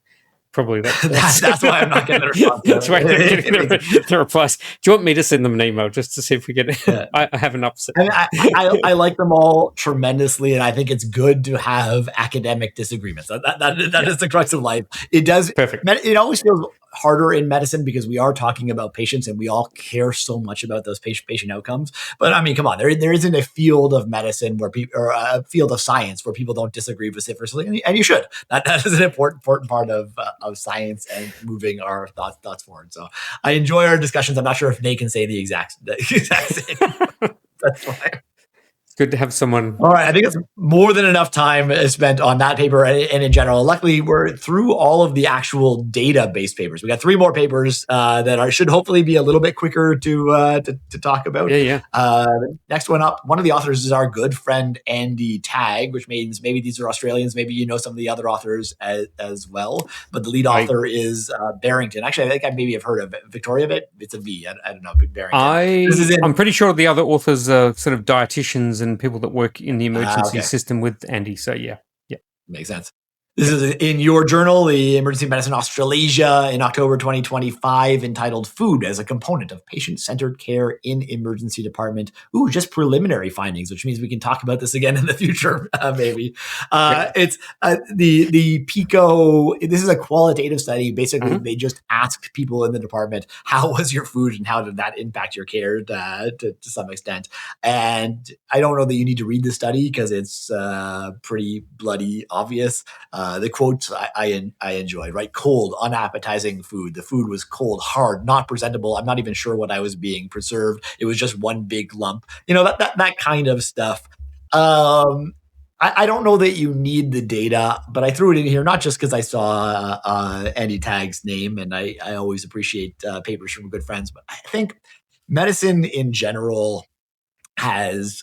Probably that's why I'm not getting the response. That's why I'm getting the replies. Do you want me to send them an email just to see if we get it? Yeah. I have an upset. I like them all tremendously, and I think it's good to have academic disagreements. That is the crux of life. It does. Perfect. It always feels harder in medicine because we are talking about patients and we all care so much about those patient outcomes. But I mean, come on, there isn't a field of medicine or a field of science where people don't disagree vociferously, and you should. That is an important part of science and moving our thoughts forward. So I enjoy our discussions. I'm not sure if they can say the exact same. That's why. Good to have someone. All right. I think it's more than enough time spent on that paper and in general. Luckily, we're through all of the actual data-based papers. We got 3 more papers that should hopefully be a little bit quicker to talk about. Yeah. Next one up, one of the authors is our good friend Andy Tagg, which means maybe these are Australians. Maybe you know some of the other authors as well. But the lead author is Barrington. Actually, I think I maybe have heard of it. Victoria of it. It's a V. I don't know. Barrington. I'm pretty sure the other authors are sort of dietitians and people that work in the emergency system with Andy. So yeah. Makes sense. This is in your journal, the Emergency Medicine Australasia, in October 2025, entitled Food as a Component of Patient-Centered Care in Emergency Department. Ooh, just preliminary findings, which means we can talk about this again in the future, maybe. It's the PICO. This is a qualitative study. Basically, they just asked people in the department, how was your food and how did that impact your care to some extent? And I don't know that you need to read the study because it's pretty bloody obvious. The quotes I enjoyed, right? Cold, unappetizing food. The food was cold, hard, not presentable. I'm not even sure what I was being preserved. It was just one big lump. That kind of stuff. I don't know that you need the data, but I threw it in here not just because I saw Andy Tagg's name, and I always appreciate papers from good friends, but I think medicine in general has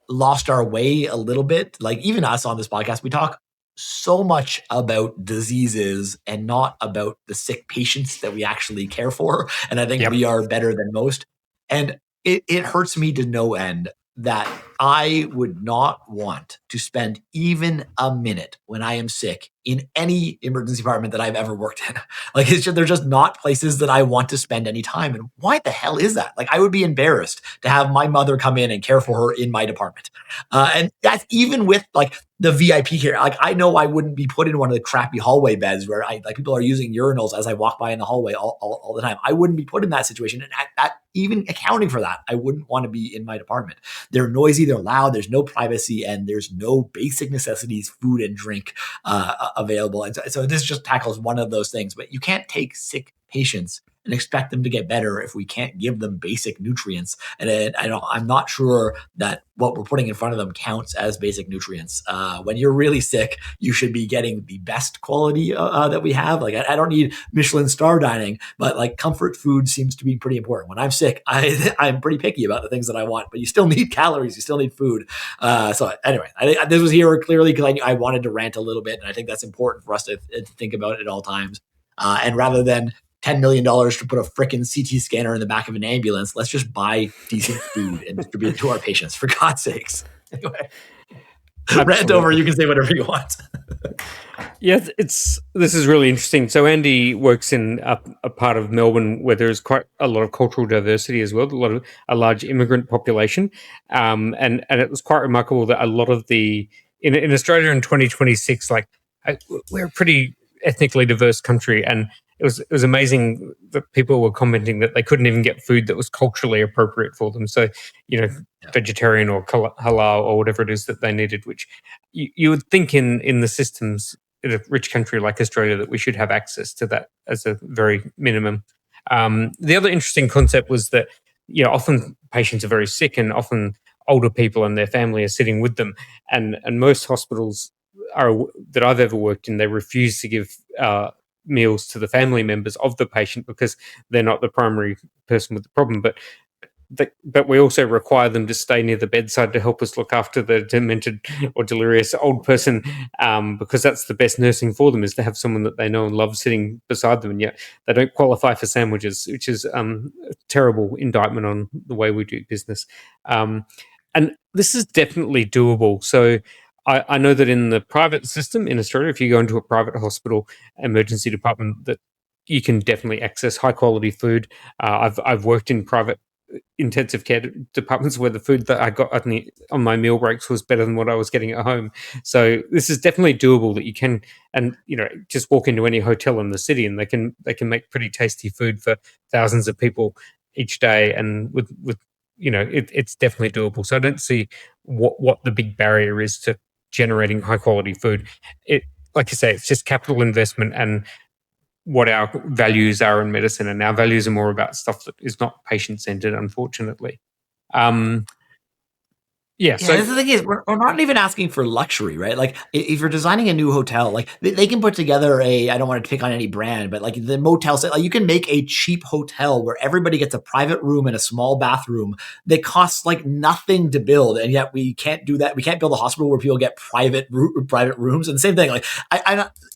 lost our way a little bit. Like even us on this podcast, we talk so much about diseases and not about the sick patients that we actually care for. And I think we are better than most. And it hurts me to no end that I would not want to spend even a minute when I am sick in any emergency department that I've ever worked in. Like they're just not places that I want to spend any time. And why the hell is that? Like I would be embarrassed to have my mother come in and care for her in my department. And that's even with like the VIP care. Like I know I wouldn't be put in one of the crappy hallway beds where people are using urinals as I walk by in the hallway all the time. I wouldn't be put in that situation. And that even accounting for that, I wouldn't want to be in my department. They're noisy, they're loud, there's no privacy, and there's no basic necessities, food and drink available. And so this just tackles one of those things. But you can't take sick patients and expect them to get better if we can't give them basic nutrients. And I'm not sure that what we're putting in front of them counts as basic nutrients. When you're really sick, you should be getting the best quality that we have. Like I don't need Michelin star dining, but like comfort food seems to be pretty important. When I'm sick, I'm pretty picky about the things that I want, but you still need calories, you still need food. So anyway, I think this was here clearly because I wanted to rant a little bit, and I think that's important for us to think about at all times. And rather than $10 million to put a frickin' CT scanner in the back of an ambulance, let's just buy decent food and distribute it to our patients, for God's sakes. Anyway, rant over, you can say whatever you want. Yeah, this is really interesting. So Andy works in a part of Melbourne where there's quite a lot of cultural diversity as well, a large immigrant population, and it was quite remarkable that a lot of in Australia in 2026, we're a pretty ethnically diverse country, and it was amazing that people were commenting that they couldn't even get food that was culturally appropriate for them. So, vegetarian or halal or whatever it is that they needed, which you would think in the systems in a rich country like Australia that we should have access to that as a very minimum. The other interesting concept was that often patients are very sick, and often older people and their family are sitting with them, and most hospitals that I've ever worked in, they refuse to give meals to the family members of the patient because they're not the primary person with the problem, but we also require them to stay near the bedside to help us look after the demented or delirious old person, because that's the best nursing for them, is to have someone that they know and love sitting beside them, and yet they don't qualify for sandwiches, which is a terrible indictment on the way we do business. And this is definitely doable. So I know that in the private system in Australia, if you go into a private hospital emergency department, that you can definitely access high quality food. I've worked in private intensive care departments where the food that I got on my meal breaks was better than what I was getting at home. So this is definitely doable, that you can, and just walk into any hotel in the city and they can make pretty tasty food for thousands of people each day, and with it's definitely doable. So I don't see what the big barrier is to generating high quality food. It, like you say, it's just capital investment and what our values are in medicine, and our values are more about stuff that is not patient centered, unfortunately. So the thing is, we're not even asking for luxury, right? Like, if you're designing a new hotel, like they can put together I don't want to pick on any brand, but like the motel set, like you can make a cheap hotel where everybody gets a private room and a small bathroom that costs like nothing to build, and yet we can't do that. We can't build a hospital where people get private rooms. And the same thing, like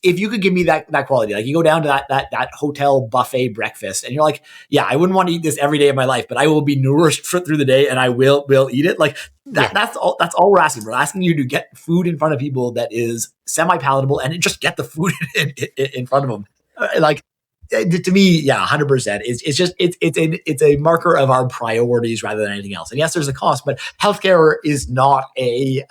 if you could give me that quality, like you go down to that hotel buffet breakfast, and you're like, yeah, I wouldn't want to eat this every day of my life, but I will be nourished through the day, and I will eat it. Like that's all we're asking. We're asking you to get food in front of people that is semi-palatable, and just get the food in front of them. Like, to me, 100%. It's a marker of our priorities rather than anything else. And yes, there's a cost, but healthcare is not a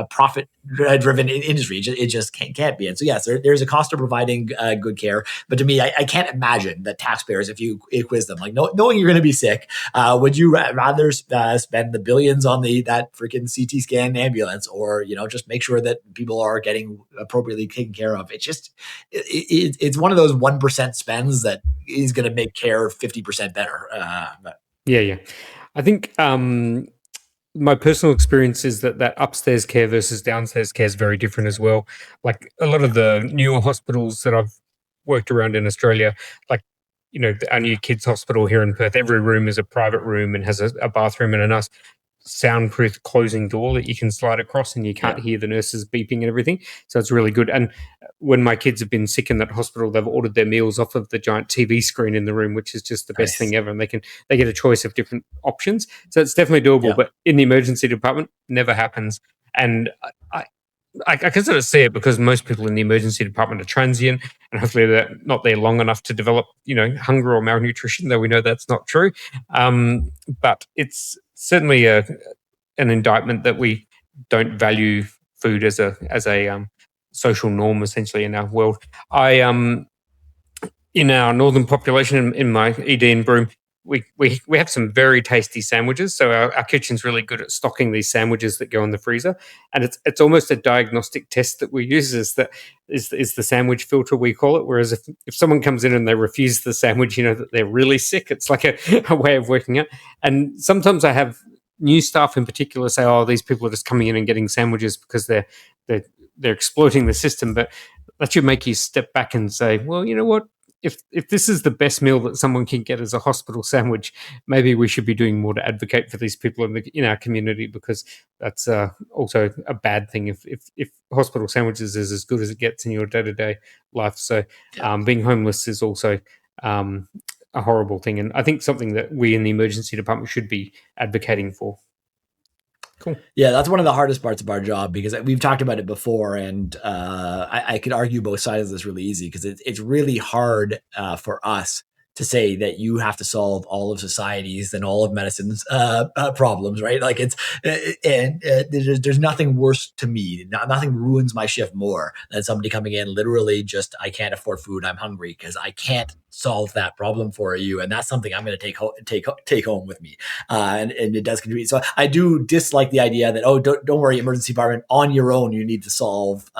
profit driven industry. It just can't be. And so yes, there's a cost of providing good care. But to me, I can't imagine that taxpayers, if you quiz them, like knowing you're going to be sick, would you rather spend the billions on that freaking CT scan ambulance, or just make sure that people are getting appropriately taken care of? It's one of those 1% spends that is going to make care 50% better. Yeah. I think my personal experience is that upstairs care versus downstairs care is very different as well. Like a lot of the newer hospitals that I've worked around in Australia, like, our new kids hospital here in Perth, every room is a private room and has a bathroom and a nice soundproof closing door that you can slide across, and you can't hear the nurses beeping and everything. So it's really good. And when my kids have been sick in that hospital, they've ordered their meals off of the giant TV screen in the room, which is just the best thing ever. And they get a choice of different options. So it's definitely doable. But in the emergency department, never happens. And I can sort of see it, because most people in the emergency department are transient, and hopefully they're not there long enough to develop, hunger or malnutrition, though we know that's not true. But it's certainly an indictment that we don't value food as a social norm, essentially, in our world. In our northern population, in my ED in Broome, we have some very tasty sandwiches. So our kitchen's really good at stocking these sandwiches that go in the freezer, and it's almost a diagnostic test that we use. Is the sandwich filter, we call it. Whereas if someone comes in and they refuse the sandwich, that they're really sick. It's like a way of working out. And sometimes I have new staff in particular say, "Oh, these people are just coming in and getting sandwiches because they're exploiting the system." But that should make you step back and say, "Well, you know what? if this is the best meal that someone can get as a hospital sandwich, maybe we should be doing more to advocate for these people in our community, because that's also a bad thing if hospital sandwiches is as good as it gets in your day-to-day life. So being homeless is also a horrible thing, and I think something that we in the emergency department should be advocating for. Cool. Yeah, that's one of the hardest parts of our job, because we've talked about it before, and I could argue both sides of this really easy, because it's really hard for us to say that you have to solve all of society's and all of medicine's problems, right? Like there's nothing worse to me. Nothing ruins my shift more than somebody coming in literally just, I can't afford food, I'm hungry, because I can't solve that problem for you, and that's something I'm going to take home with me, and it does contribute. So I do dislike the idea that, oh, don't worry, emergency department, on your own you need to solve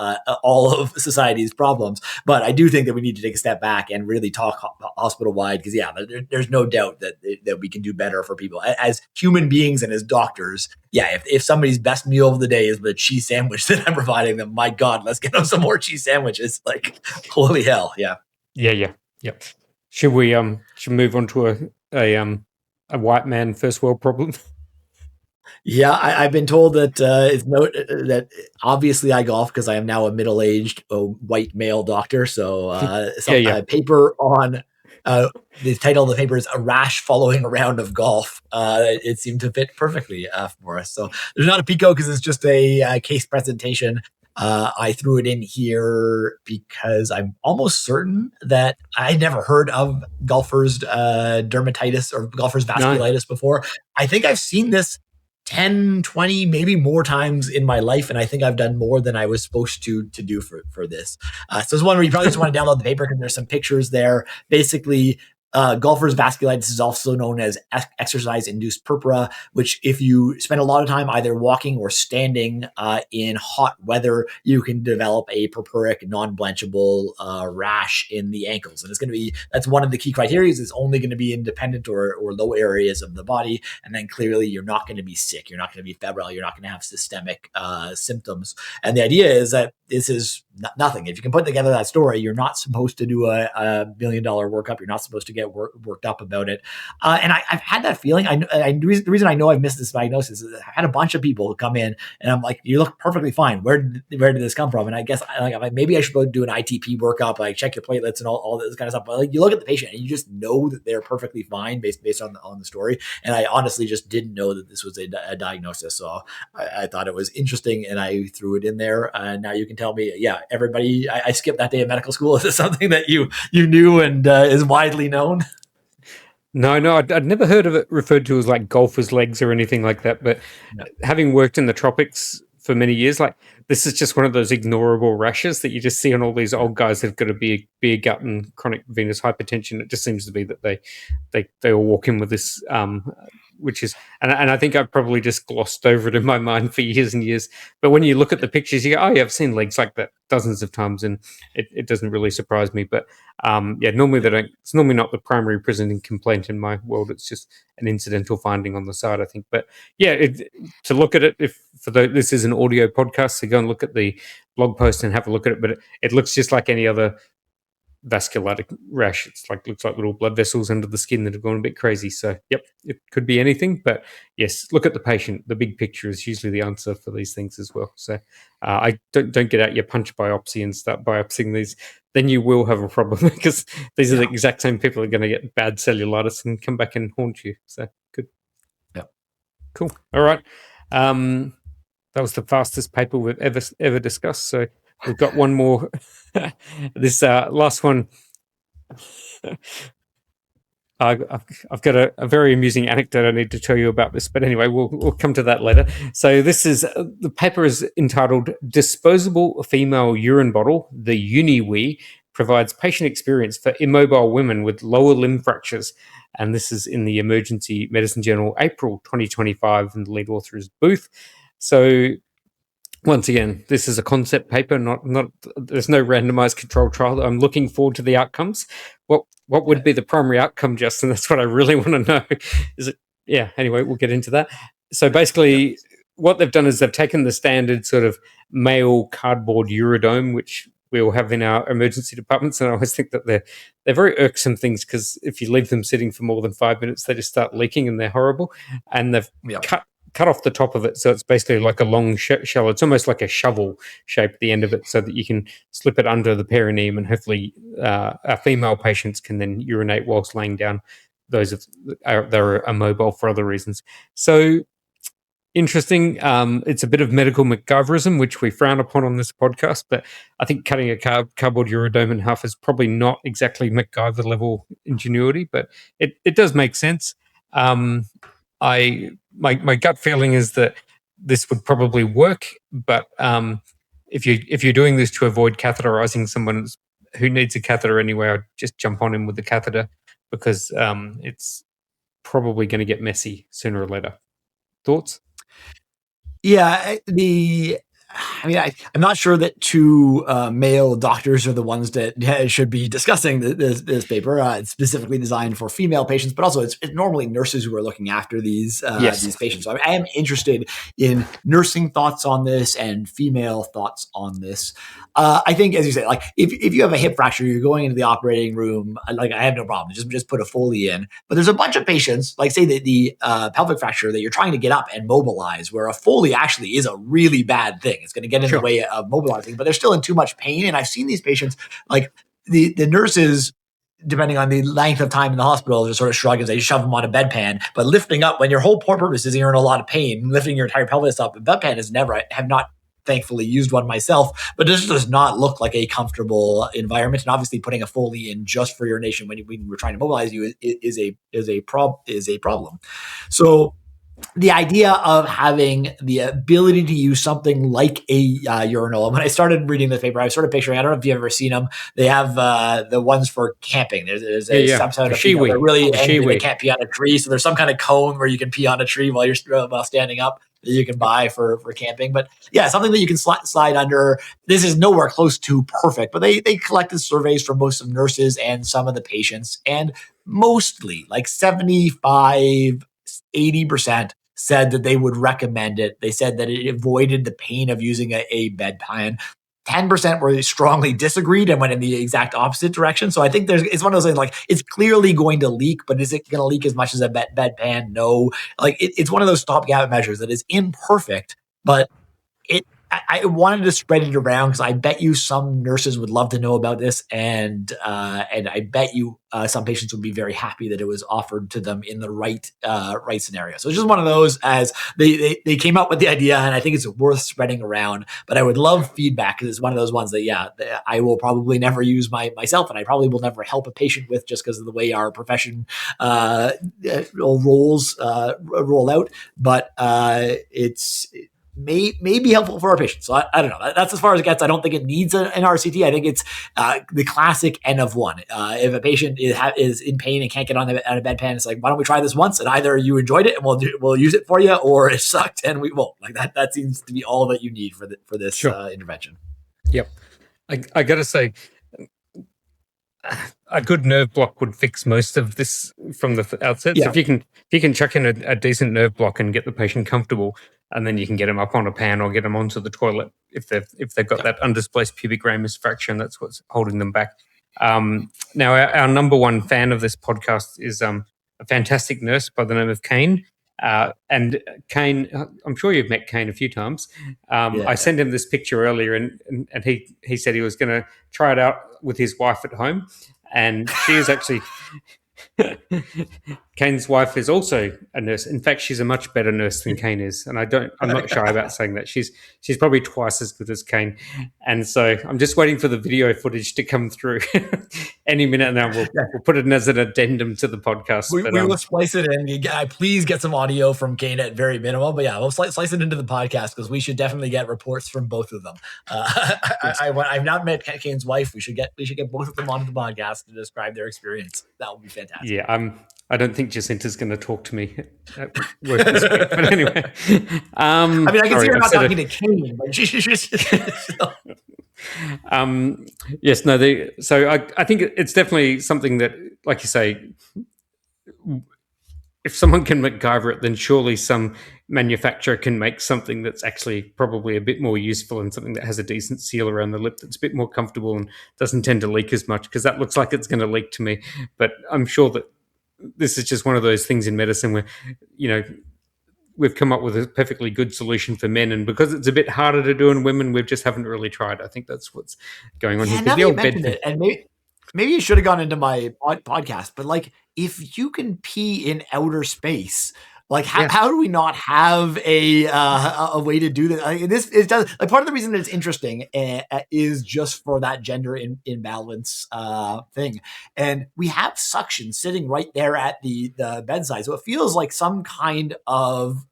all of society's problems. But I do think that we need to take a step back and really talk hospital wide, because there's no doubt that we can do better for people as human beings and as doctors. Yeah, if somebody's best meal of the day is the cheese sandwich that I'm providing them, my God, let's get them some more cheese sandwiches. Like, holy hell, yeah. Yep. Should we move on to a white man first world problem? Yeah, I've been told that that obviously I golf because I am now a middle-aged white male doctor. So a paper on the title of the paper is "A Rash Following a Round of Golf." It seemed to fit perfectly for us. So there's not a PICO because it's just a case presentation. I threw it in here because I'm almost certain that I never heard of golfers' dermatitis or golfers' vasculitis before. I think I've seen this 10, 20, maybe more times in my life, and I think I've done more than I was supposed to do for this. So it's one where you probably just want to download the paper because there's some pictures there. Basically, golfers' vasculitis is also known as exercise-induced purpura, which if you spend a lot of time either walking or standing in hot weather, you can develop a purpuric, non-blanchable rash in the ankles. And that's one of the key criteria. It's only going to be in dependent or low areas of the body. And then clearly you're not going to be sick. You're not going to be febrile. You're not going to have systemic symptoms. And the idea is that this is nothing. If you can put together that story, you're not supposed to do a $1 million workup. You're not supposed to get worked up about it. And I've had that feeling. The reason I know I've missed this diagnosis is I've had a bunch of people come in and I'm like, you look perfectly fine. Where did this come from? And I guess maybe I should go do an ITP workup, like check your platelets and all this kind of stuff. But like, you look at the patient and you just know that they're perfectly fine based on the story. And I honestly just didn't know that this was a diagnosis. So I thought it was interesting and I threw it in there. And now you can tell me, yeah, everybody, I skipped that day of medical school. Is this something that you knew and is widely known? No, I'd never heard of it referred to as like golfer's legs or anything like that. But having worked in the tropics for many years, like this is just one of those ignorable rashes that you just see on all these old guys that've got a beer gut and chronic venous hypertension. It just seems to be that they all walk in with this, which is, and I think I've probably just glossed over it in my mind for years and years. But when you look at the pictures, you go, oh yeah, I've seen legs like that dozens of times, and it doesn't really surprise me. But normally it's normally not the primary presenting complaint in my world. It's just an incidental finding on the side, I think. But yeah, to look at it, this is an audio podcast, so go and look at the blog post and have a look at it. But it looks just like any other vasculitic rash. It's looks like little blood vessels under the skin that have gone a bit crazy. So yep, it could be anything. But yes, look at the patient. The big picture is usually the answer for these things as well. So I don't get out your punch biopsy and start biopsying these. Then you will have a problem because these are the exact same people that are going to get bad cellulitis and come back and haunt you. So good. Yeah. Cool. All right. That was the fastest paper we've ever discussed. So we've got one more. This last one. I've got a very amusing anecdote I need to tell you about this, but anyway, we'll come to that later. So this is the paper is entitled "Disposable Female Urine Bottle: The UniWee Provides Patient Experience for Immobile Women with Lower Limb Fractures," and this is in the Emergency Medicine Journal, April 2025, and the lead author is Booth. So once again, this is a concept paper, not. There's no randomized controlled trial. I'm looking forward to the outcomes. What would be the primary outcome, Justin? That's what I really want to know. Is it? Yeah. Anyway, we'll get into that. So basically, what they've done is they've taken the standard sort of male cardboard urodome, which we all have in our emergency departments. And I always think that they're very irksome things, because if you leave them sitting for more than 5 minutes, they just start leaking and they're horrible. And they've cut off the top of it, so it's basically like a long shell. It's almost like a shovel shape at the end of it, so that you can slip it under the perineum, and hopefully our female patients can then urinate whilst laying down. Those that are immobile for other reasons. So interesting. It's a bit of medical MacGyverism, which we frown upon on this podcast, but I think cutting a cardboard urodome in half is probably not exactly MacGyver level ingenuity, but it does make sense. My gut feeling is that this would probably work, but if you're doing this to avoid catheterizing someone who needs a catheter anyway, I'd just jump on him with the catheter, because it's probably going to get messy sooner or later. Thoughts? Yeah, I'm not sure that two male doctors are the ones that should be discussing this paper. It's specifically designed for female patients, but also it's normally nurses who are looking after these patients. So I am interested in nursing thoughts on this and female thoughts on this. I think, as you say, like if you have a hip fracture, you're going into the operating room. Like, I have no problem. Just put a Foley in. But there's a bunch of patients, like say the pelvic fracture, that you're trying to get up and mobilize, where a Foley actually is a really bad thing. It's going to get in the way of mobilizing, but they're still in too much pain. And I've seen these patients, like the nurses, depending on the length of time in the hospital, just sort of shrug as they shove them on a bedpan. But lifting up, when your whole purpose is you're in a lot of pain, lifting your entire pelvis up, a bedpan is never, I have not thankfully used one myself, but this does not look like a comfortable environment. And obviously putting a Foley in just for urination when we're trying to mobilize you is a problem. So the idea of having the ability to use something like a urinal. And when I started reading this paper, I was sort of picturing, I don't know if you've ever seen them. They have the ones for camping. There's a subset of people that are really angry they can't pee on a tree. So there's some kind of cone where you can pee on a tree while standing up that you can buy for camping. But yeah, something that you can slide under. This is nowhere close to perfect, but they collected surveys from most of nurses and some of the patients, and mostly like 75-80% said that they would recommend it. They said that it avoided the pain of using a bedpan. 10% were strongly disagreed and went in the exact opposite direction. So I think it's one of those things, like, it's clearly going to leak, but is it going to leak as much as a bedpan? No. Like, it's one of those stopgap measures that is imperfect, but I wanted to spread it around because I bet you some nurses would love to know about this, and I bet you some patients would be very happy that it was offered to them in the right scenario. So it's just one of those, as they came up with the idea, and I think it's worth spreading around. But I would love feedback, because it's one of those ones that I will probably never use myself, and I probably will never help a patient with, just because of the way our profession roll out. But it's may be helpful for our patients. So I don't know. That's as far as it gets. I don't think it needs an RCT. I think it's the classic N of one. If a patient is in pain and can't get on a bedpan, it's like, why don't we try this once? And either you enjoyed it and we'll use it for you, or it sucked and we won't. Like that seems to be all that you need for this intervention. Yep. I got to say, a good nerve block would fix most of this from the outset. So if you can chuck in a decent nerve block and get the patient comfortable, and then you can get them up on a pan or get them onto the toilet if they've got that undisplaced pubic ramus fracture, and that's what's holding them back. Now, our number one fan of this podcast is a fantastic nurse by the name of Kane. And Kane, I'm sure you've met Kane a few times. I sent him this picture earlier, and he said he was going to try it out with his wife at home, and she is actually Kane's wife is also a nurse. In fact, she's a much better nurse than Kane is, and I'm not shy about saying that. She's probably twice as good as Kane, and so I'm just waiting for the video footage to come through any minute now. We'll put it in as an addendum to the podcast. We will splice it in. Please get some audio from Kane at very minimal, but yeah, we'll slice it into the podcast, because we should definitely get reports from both of them. I've not met Kane's wife. We should get both of them onto the podcast to describe their experience. That would be fantastic. Yeah, I don't think Jacinta's going to talk to me at work this week. But anyway. I can see her not talking to Kane. But yes, no. So I think it's definitely something that, like you say, if someone can MacGyver it, then surely some manufacturer can make something that's actually probably a bit more useful and something that has a decent seal around the lip that's a bit more comfortable and doesn't tend to leak as much, because that looks like it's going to leak to me. But I'm sure that this is just one of those things in medicine where, we've come up with a perfectly good solution for men, and because it's a bit harder to do in women, we just haven't really tried. I think that's what's going on here. Now that you mentioned it, and maybe you should have gone into my podcast, but like, if you can pee in outer space, like how do we not have a way to do this? It does. Like, part of the reason that it's interesting is just for that gender imbalance thing, and we have suction sitting right there at the bedside, so it feels like some kind of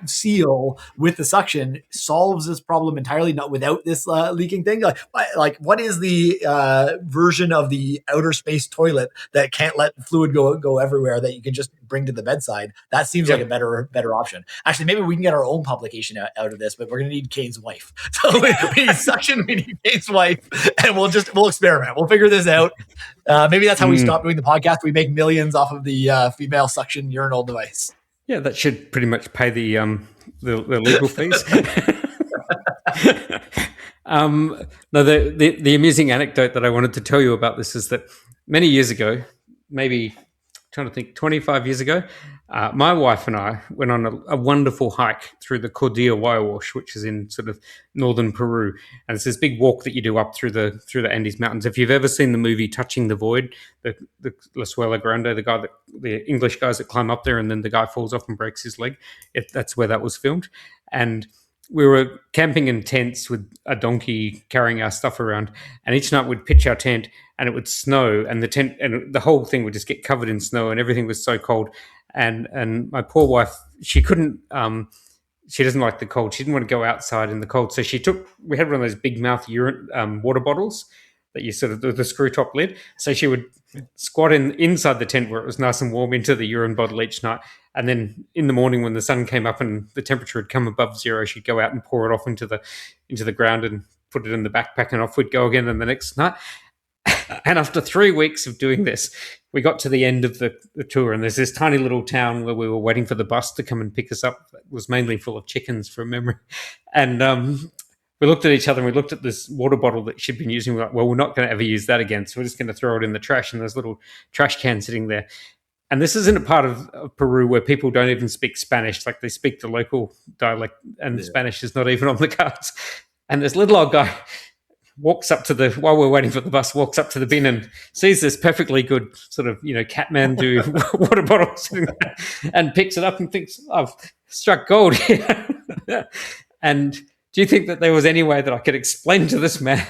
seal with the suction solves this problem entirely, not without this leaking thing. Like what is the version of the outer space toilet that can't let fluid go everywhere that you can just bring to the bedside? That seems like a better option. Actually, maybe we can get our own publication out of this, but we're going to need Kane's wife. So we need suction, we need Kane's wife, and we'll experiment. We'll figure this out. Maybe that's how we stop doing the podcast. We make millions off of the female suction urinal device. Yeah, that should pretty much pay the legal fees. No, the amusing anecdote that I wanted to tell you about this is that many years ago, maybe trying to think, 25 years ago, my wife and I went on a wonderful hike through the Cordillera Wash, which is in sort of northern Peru, and it's this big walk that you do up through the Andes Mountains. If you've ever seen the movie Touching the Void, the La Suela Grande, the English guys that climb up there, and then the guy falls off and breaks his leg, that's where that was filmed. And we were camping in tents with a donkey carrying our stuff around, and each night we'd pitch our tent and it would snow, and the tent and the whole thing would just get covered in snow, and everything was so cold. And my poor wife, she couldn't, she doesn't like the cold. She didn't want to go outside in the cold. So we had one of those big mouth water bottles that you sort of, the screw top lid. So she would squat inside the tent where it was nice and warm into the urine bottle each night. And then in the morning when the sun came up and the temperature had come above zero, she'd go out and pour it off into the ground and put it in the backpack, and off we'd go again. And the next night, and after 3 weeks of doing this, we got to the end of the tour, and there's this tiny little town where we were waiting for the bus to come and pick us up. It was mainly full of chickens, from memory. And we looked at each other and we looked at this water bottle that she'd been using. We're like, well, we're not going to ever use that again, so we're just going to throw it in the trash. And there's a little trash can sitting there. And this is in a part of Peru where people don't even speak Spanish. Like, they speak the local dialect, and Spanish is not even on the cards. And this little old guy walks up to while we're waiting for the bus, walks up to the bin and sees this perfectly good sort of, Kathmandu water bottle sitting there, and picks it up and thinks, I've struck gold here. And do you think that there was any way that I could explain to this man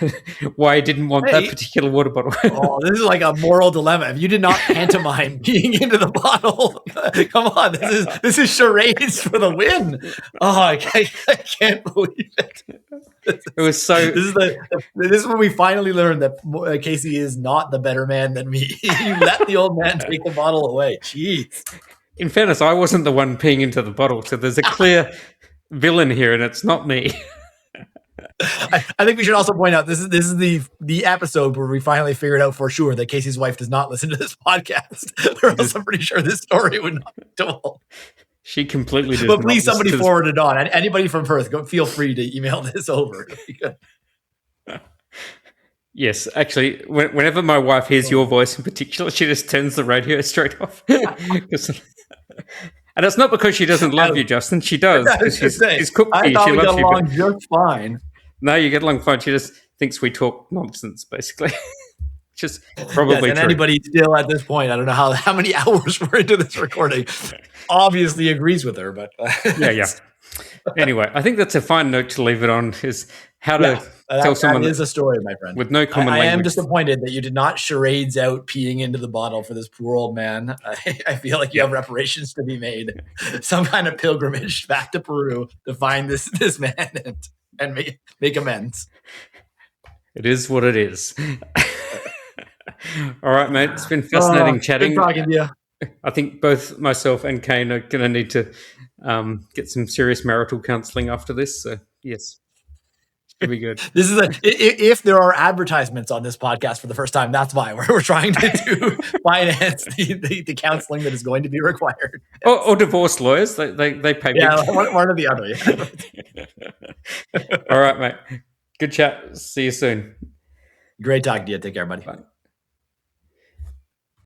why I didn't want that particular water bottle? Oh, this is like a moral dilemma. If you did not pantomime being into the bottle, come on, this is charades for the win. Oh, I can't believe it. It was so. This is when we finally learned that Casey is not the better man than me. You let the old man take the bottle away. Jeez. In fairness, I wasn't the one peeing into the bottle, so there's a clear villain here, and it's not me. I think we should also point out this is the episode where we finally figured out for sure that Casey's wife does not listen to this podcast. Or else I'm pretty sure this story would not be told. She completely does. But please, somebody forward it on. Anybody from Perth, feel free to email this over. It'll be good. Yes, actually, whenever my wife hears your voice in particular, she just turns the radio straight off. And it's not because she doesn't love you, Justin. She does. She's cooked for you. I thought she we loves got along just fine. No, you get along fine. She just thinks we talk nonsense, basically. Just probably and true. Anybody still at this point, I don't know how many hours we're into this recording, obviously agrees with her. But yeah. Anyway, I think that's a fine note to leave it on, is how to tell someone. That is a story, my friend. With no common language. I am disappointed that you did not charades out peeing into the bottle for this poor old man. I feel like you have reparations to be made. Some kind of pilgrimage back to Peru to find this man and make amends. It is what it is. All right, mate. It's been fascinating chatting. Good talking to you. I think both myself and Kane are going to need to get some serious marital counselling after this. So, yes. Should be good. This is if there are advertisements on this podcast for the first time, that's why we're trying to finance the counseling that is going to be required. Or divorce lawyers, they pay big. Yeah, one or the other. Yeah. All right, mate. Good chat. See you soon. Great talking to you. Take care, buddy. Bye.